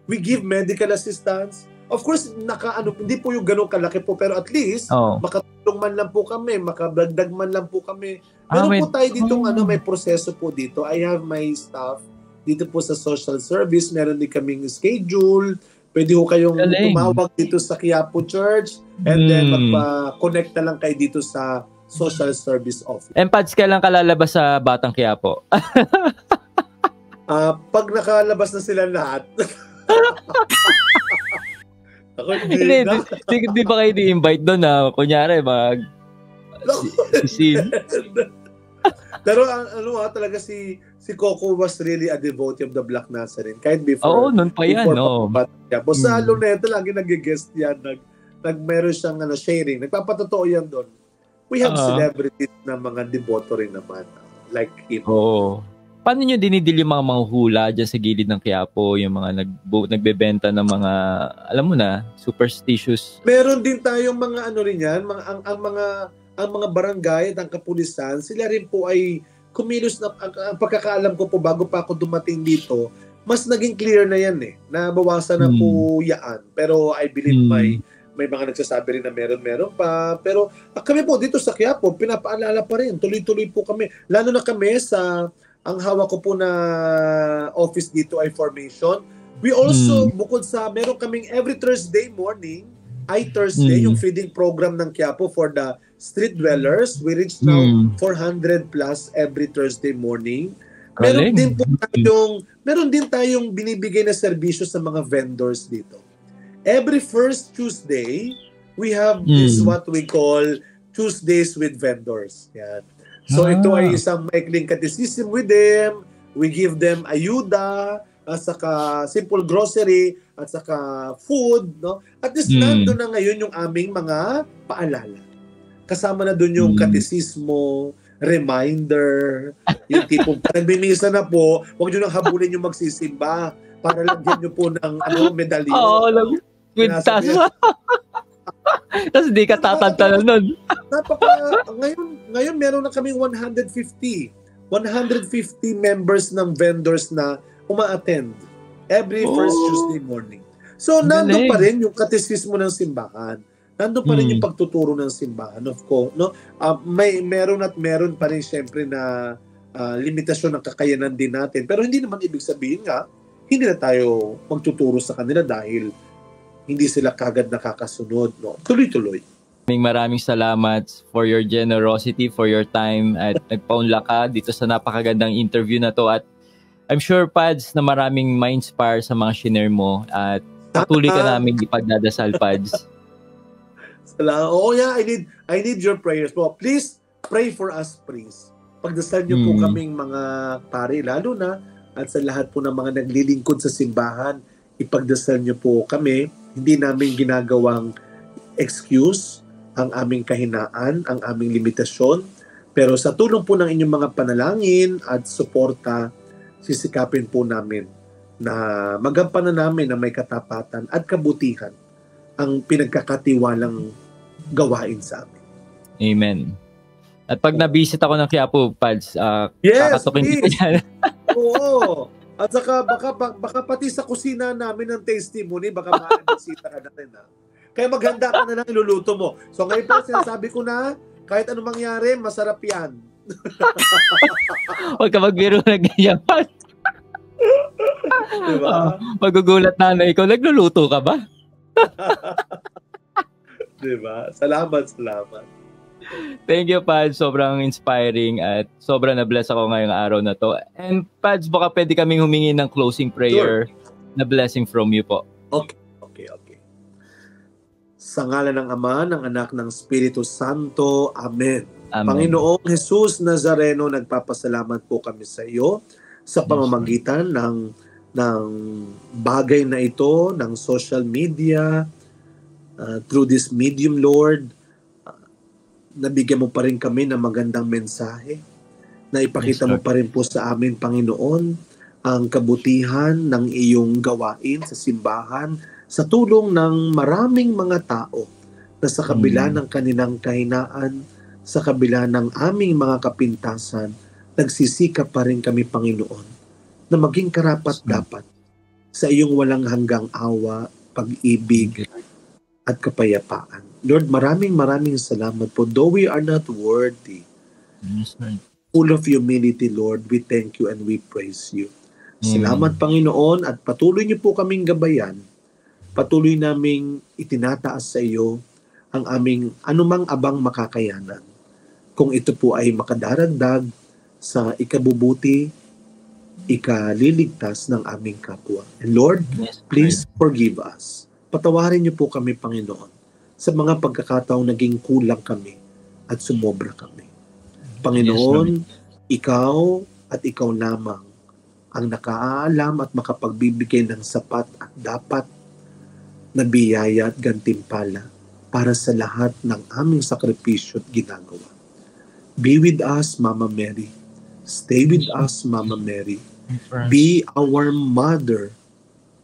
we give medical assistance. Of course, hindi po yung ganun kalaki po, pero at least, makatulong man lang po kami, makabagdag man lang po kami. Meron po tayo ditong may proseso po dito. I have my staff dito po sa social service, meron din kaming schedule. Pwede ho kayong tumawag dito sa Quiapo Church and then magpa-connect na lang kayo dito sa social service office. And Pads, kailan ka lalabas sa Batang Quiapo? Pag nakalabas na sila lahat. Ako hindi ba kayo di-invite doon na kunyari Pero talaga si Coco was really a devotee of the Black Nazarene. Kahit before. Noon pa yan. Sa Luneta, lagi nag-guest yan. Meron siyang sharing. Nagpapatotoo yan doon. We have celebrities na mga deboto rin naman. Like him. Paano nyo dinidil yung mga manghula dyan sa gilid ng Quiapo? Yung mga nagbebenta ng mga, alam mo na, superstitious. Meron din tayong mga rin yan. Ang mga barangay at ang kapulisan, sila rin po ay kumilos na, ang pagkakaalam ko po bago pa ako dumating dito, mas naging clear na yan nabawasan na po yaan. Pero I believe may mga nagsasabi rin na meron pa. Pero kami po dito sa Quiapo, pinapaalala pa rin. Tuloy-tuloy po kami. Lalo na kami ang hawak ko po na office dito ay formation. We also, bukod sa, meron kaming every Thursday morning, Thursday, yung feeding program ng Quiapo for the street dwellers. We reach now 400 plus every Thursday morning. Meron din tayong binibigay na serbisyo sa mga vendors dito. Every first Tuesday, we have this what we call Tuesdays with vendors. Yan. So ito ay isang maikling catechism with them. We give them ayuda, at saka simple grocery, at saka food. No? At least nandun na ngayon yung aming mga paalala. Kasama na dun yung katesismo, reminder, yung tipong nagbimisa na po, huwag nyo nang habulin yung magsisimba para lagyan nyo po ng medalyon. Oo, kwintas. Tapos di ka tatantanan nun. Ngayon meron na kaming 150 members ng vendors na uma-attend every first Tuesday morning. So, nandun pa rin yung katesismo ng simbahan. Nandun pa rin yung pagtuturo ng simbahan. Of course, no? Meron pa rin syempre na limitasyon ng kakayanan din natin. Pero hindi naman ibig sabihin nga, hindi na tayo magtuturo sa kanila dahil hindi sila kagad nakakasunod. No? Tuloy-tuloy. Maraming salamat for your generosity, for your time at nagpaunla ka dito sa napakagandang interview na to. At I'm sure, Pads, na maraming ma-inspire sa mga shinare mo at patuloy ka namin ipagdadasal, Pads. Oh yeah, I need your prayers po. Please pray for us, please. Pagdasal niyo po kaming mga pare, lalo na at sa lahat po ng mga naglilingkod sa simbahan, ipagdasal niyo po kami. Hindi namin ginagawang excuse ang aming kahinaan, ang aming limitasyon. Pero sa tulong po ng inyong mga panalangin at suporta, sisikapin po namin na magampanan namin na may katapatan at kabutihan ang pinagkakatiwalang gawain sa amin. Amen. At pag na-visit ako ng Quiapo, Pads, kakatukin kita dyan. Oo. At saka baka pati sa kusina namin ng testimony, baka makakabisita ka na rin. Kaya maghanda ka na ng iluluto mo. So ngayon pa sinasabi ko na, kahit anong mangyari, masarap yan. Huwag ka magbiro na ganyan, Pads. Diba? Magugulat na ikaw, nagluluto ka ba? Diba? Salamat. Thank you, Pads. Sobrang inspiring at sobrang na-bless ako ngayong araw na to. And Pads, baka pwede kaming humingi ng closing prayer na blessing from you po. Okay. Sa ngalan ng Ama, ng Anak, ng Espiritu Santo. Amen. Panginoong Jesus Nazareno, nagpapasalamat po kami sa iyo sa pamamagitan ng bagay na ito, ng social media, through this medium, Lord. Nabigyan mo pa rin kami ng magandang mensahe na ipakita mo pa rin po sa amin, Panginoon, ang kabutihan ng iyong gawain sa simbahan sa tulong ng maraming mga tao na sa kabila ng kanilang kahinaan, sa kabila ng aming mga kapintasan, nagsisikap pa rin kami, Panginoon, na maging karapat-dapat sa iyong walang hanggang awa, pag-ibig, at kapayapaan. Lord, maraming salamat po. Though we are not worthy, full of humility, Lord, we thank you and we praise you. Salamat, Panginoon, at patuloy niyo po kaming gabayan. Patuloy naming itinataas sa iyo ang aming anumang abang makakayanan. Kung ito po ay makadaragdag sa ikabubuti, ikaliligtas ng aming kapwa. And Lord, please forgive us. Patawarin niyo po kami, Panginoon, sa mga pagkakataong naging kulang kami at sumobra kami. Panginoon, ikaw at ikaw lamang ang nakaalam at makapagbibigay ng sapat at dapat na biyaya at gantimpala para sa lahat ng aming sakripisyo at ginagawa. Be with us, Mama Mary. Stay with us, Mama Mary. Be our mother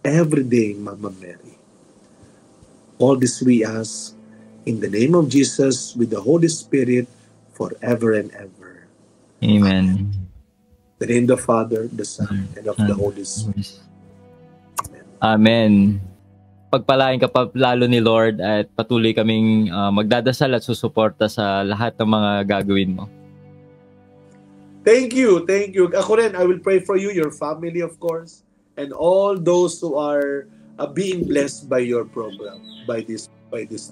every day, Mama Mary. All this we ask in the name of Jesus with the Holy Spirit forever and ever. Amen. In the name of the Father, the Son, and of the Holy Spirit. Amen. Pagpalain ka pa lalo ni Lord at patuloy kaming magdadasal at susuporta sa lahat ng mga gagawin mo. Thank you. Ako rin, I will pray for you, your family of course, and all those who are being blessed by your program, by this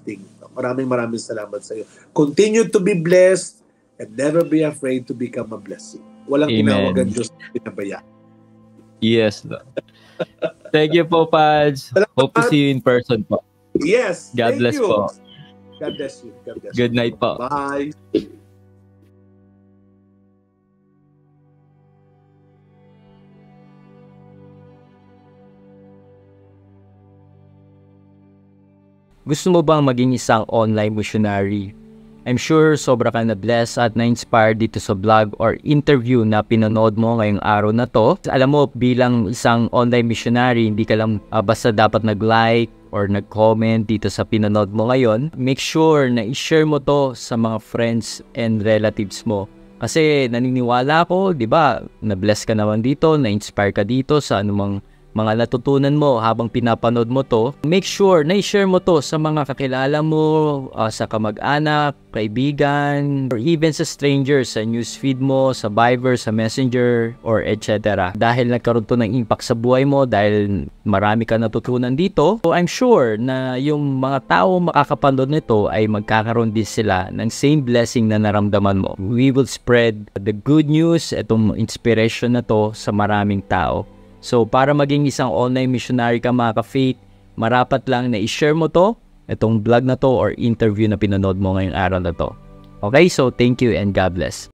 thing. Maraming salamat sa iyo. Continue to be blessed and never be afraid to become a blessing. Walang tinawagan Diyos na pinabaya. Yes, Lord. Thank you po, Pads. Hope to see you in person po. Yes. God bless po. God bless you. God bless you. Good night po. Bye. Gusto mo bang maging isang online missionary? I'm sure sobra ka na-bless at na-inspired dito sa vlog or interview na pinanood mo ngayong araw na to. Alam mo, bilang isang online missionary, hindi ka lang basta dapat nag-like or nag-comment dito sa pinanood mo ngayon. Make sure na i-share mo to sa mga friends and relatives mo. Kasi naniniwala ako, di ba, na-bless ka naman dito, na-inspire ka dito sa anumang mga natutunan mo habang pinapanood mo to. Make sure na i-share mo to sa mga kakilala mo, sa kamag-anak, kaibigan, or even sa strangers, sa newsfeed mo, sa Viber, sa Messenger, or etc. Dahil nagkaroon to ng impact sa buhay mo, dahil marami ka natutunan dito, so I'm sure na yung mga tao makakapanood nito ay magkakaroon din sila ng same blessing na naramdaman mo. We will spread the good news, itong inspiration na to sa maraming tao. So, para maging isang online missionary ka mga ka-faith, marapat lang na i-share mo to, itong vlog na to or interview na pinanood mo ngayong araw na to. Okay, so thank you and God bless.